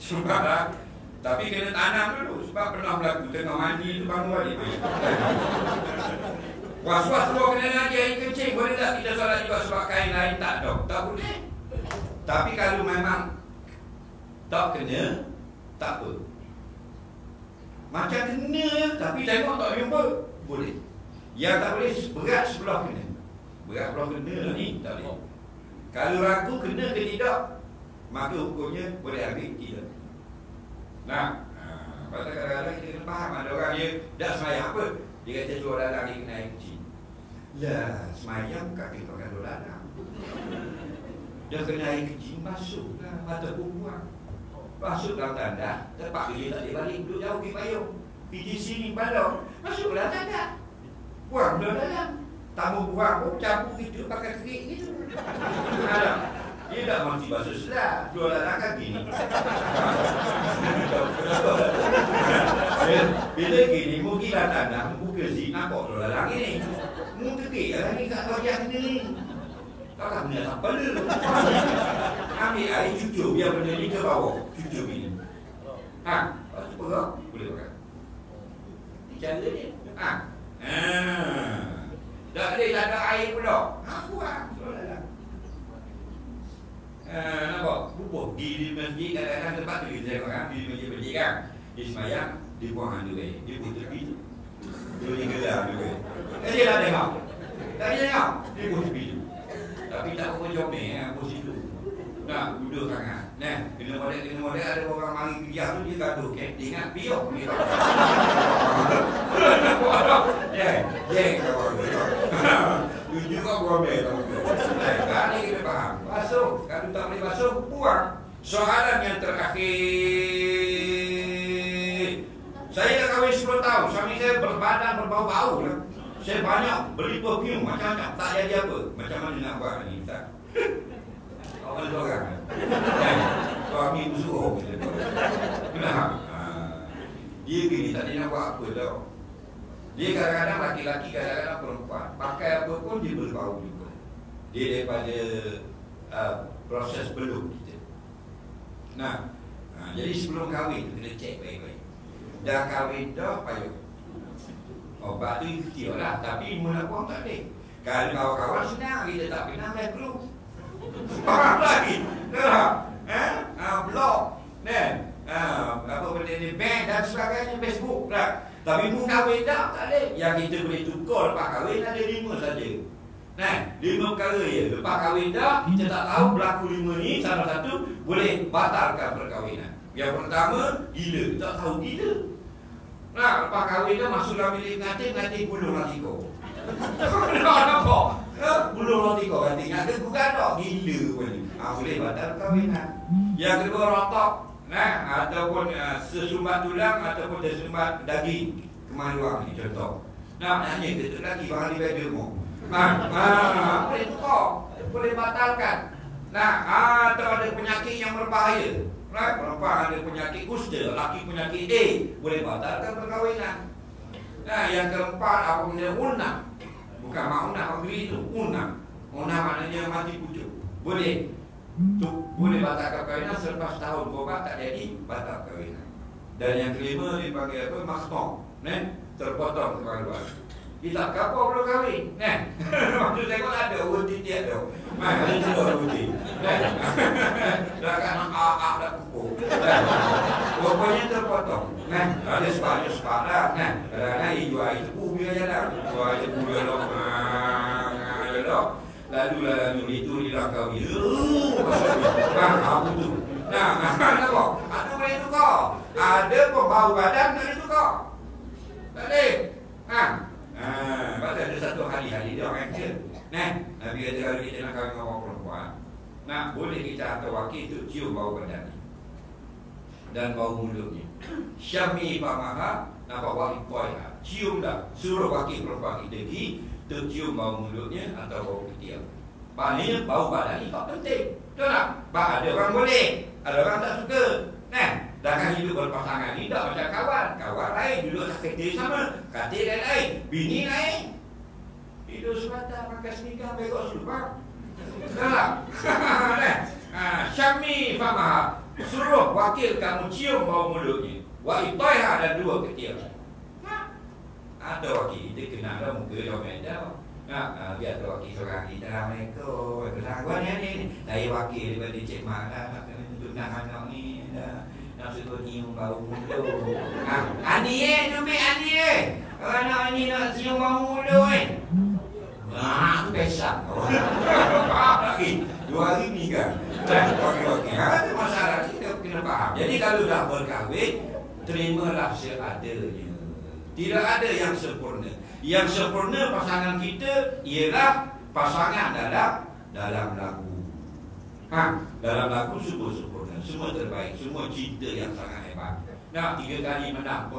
[SPEAKER 1] Sebab tapi kena tanam dulu. Sebab pernah berlaku tengah mandi tu bangun balik. Was-was keluar kena ngaji air kencing. Boleh tak kita solat juga sebab kain lain? Tak dok, tak boleh. Tapi kalau memang tak kena, tak apa. Macam kena tapi tengok tak jumpa, boleh. Yang tak boleh berat sebelah kena. Berat sebelah kena ni tak boleh. Kalau ragu kena ke tidak, maka hukumnya boleh ambil tidak. Nah, pasal kadang-kadang kita kena faham ada orang dia dah semayang apa? Dia kata jual dalam dia kena air kecil. Lah, semayang kat kita kan jual dalam. Dia kena air kecil, masuklah mata buang. Masuk dalam tandas, terpaksa dia tak boleh balik, duduk jauh pergi payung. Pergi sini balong, masuklah tandas. Buang dalam. Tamu buang pun campur gitu, pakai kerik gitu. Dia tak mesti basuh selah, jual dalam kaki ni. Bila gini, mungkin dah tandas, buka zi, nampak jual dalam ni. Mungkin kerik lah ni kat wajah ni. Takkan benda tak perlu. Ambil air cucuk, biar benda ni ke bawah. Cucuk ni. Lepas tu pegang, boleh pakai. Cara ni. Tak boleh, tak ada air pun tak. Buang. Nampak? Rupa. Di masjid, kadang-kadang tempat tu kita tengok kan. Di masjid kan. Dia semayang, dia buang underwear. Dia pun tepi tu. Dia boleh gelar underwear. Dia dah tengok. Tak dia tengok. Dia pun tepi tu. Tapi tak apa comel pos itu. Nak duduk sangat. Kena model ada orang mari kerja tu dia gaduh dia ingat biok ni. Dia juga comel tu. Kan ni kita faham. Basuh, kalau tak boleh basuh buang. Soalan yang terakhir. Saya dah kahwin 10 tahun. Suami saya berbadan berbau-bau lah. Saya banyak beli perfume macam-macam. Tak jadi apa. Macam mana nak buat ni Ustaz? Awak ada seorang kan? Suami itu suruh kita buat. Kenapa? Dia gini tak dia nak buat apa tau. Dia kadang-kadang laki-laki, kadang-kadang perempuan. Pakai apa pun dia berbau juga. Dia daripada proses peluk kita. Jadi sebelum kahwin kena cek baik-baik. Dah kahwin dah payung. Obat tu ikhtiar lah. Tapi nak buang tak boleh. Kalau kawan-kawan senang, kita tak kenal main perlu. Sebarang lagi. Blog. Apa benda ni, bank dan sebagainya, Facebook lah. Tapi mu kahwin tak boleh. Yang kita boleh tukar lepas kahwin ada 5 saja. 5 perkara je. Lepas kahwin dah, kita tak tahu berlaku 5 ni, salah satu boleh batalkan perkahwinan. Yang pertama, gila. Tak tahu gila. Lepas kahwin dah masuk dalam bilik pengantin gulung hati kau. Nampak? Gulung hati kau ganti. Ada bukan tak? Gila pun ni. Boleh batal kahwinan. Yang kedua, rotok. Ataupun sesumbat tulang ataupun tersumbat daging kemaluan ni contoh. Hanya ketuk lagi bahan di baju mu. Boleh tukar. Boleh batalkan. Atau ada penyakit yang berbahaya. Perempuan ada penyakit kusta, lelaki penyakit A, boleh batalkan perkahwinan. Yang keempat apa benda unang. Bukan maunah negeri itu, unang. Unang maknanya mati pucuk. Boleh. Boleh batalkan perkahwinan selepas tahun berubat tak jadi, batal perkahwinan. Dan yang kelima dipanggil apa? Masmok. Terpotong kemaluan. Kita kapal belum kahwin. Maksud saya kau ada urut titik ada. Ada juga urut titik. Dah kan dah pupuk. Pokoknya terpotong. Ada sebab lah. Kadang-kadang dia jual air tepu biar jalan. Jual air tepu biar lok. Lalu itu di dalam kahwin. Apa tu? Nampak? Ada boleh tukar. Ada pembau badan tak boleh tukar. Tak boleh. Pasal ada satu hari-hari dia orang kata, nah, Nabi kata kalau kita nak kahwin dengan orang perempuan, nak boleh kita hantar wakil tu cium bau badan ni dan bau mulutnya. Syami pamaha nampak wakil koi cium dah, suruh wakil perempuan kita pergi tercium bau mulutnya atau bau ketiak. Maknanya bau badan ni tak penting. Betul tak? Ada orang boleh, ada orang tak suka. Nah, jangan hidup berpasangan ni tak macam kawan. Kawan lain, duduk tak kerja sama, katil lain, bini lain. Hidup semata pakai sneaker begok selubang. Betul tak? Syami famaha, suruh wakil kamu cium bau mulutnya. Wa itaiha dan dua ketiak. Ada wakil kita kenal dah muka dia orang biar ada wakil seorang kita Assalamualaikum. Kesangguan ni saya wakil daripada Cik Mak nak tunjuk anak ni nak suruh cium bau mulut. Andi Andi kalau anak ni nak cium bau mulut besar. Lagi 2 hari ni kan. Okey. Ada masalah kita kena faham. Jadi kalau dah berkahwin, terimalah seadanya. Tidak ada yang sempurna. Yang sempurna pasangan kita ialah pasangan dalam lagu. Dalam lagu semua sempurna, semua terbaik, semua cinta yang sangat hebat. Nak 3 kali menang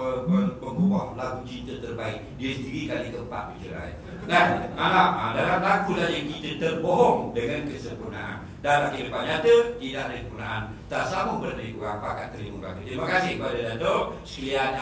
[SPEAKER 1] pengubah lagu cinta terbaik, dia sendiri kali keempat bercerai. Dalam lagu saja kita terbohong dengan kesempurnaan. Dalam kehidupan nyata tidak ada kesempurnaan. Tak sama benda kurang pakat terima kasih. Terima kasih kepada Datuk sekalian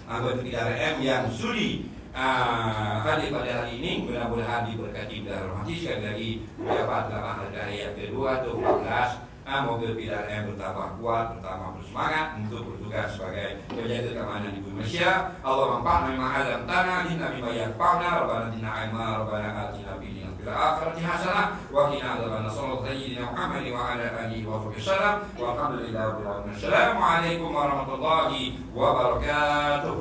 [SPEAKER 1] anggota PRM yang sudi hadir pada hari ini. Mudah-mudahan diberkati dan rahmati. Sekali lagi menjabat dalam hari yang kedua atau 14. Moga PRM bertambah kuat, bertambah bersemangat untuk bertugas sebagai penjaga keamanan di Malaysia. Allah manfa'na bima 'allamtana inna bima yanfa'una rabbana atina 'ilma rabbana atina fid dunya akhirati hasanah wa qina adzabannar sallallahu sayyidina Muhammad wa ala alihi wa sahbihi wasallam walhamdulillahi rabbil alamin. Assalamualaikum warahmatullahi wabarakatuh.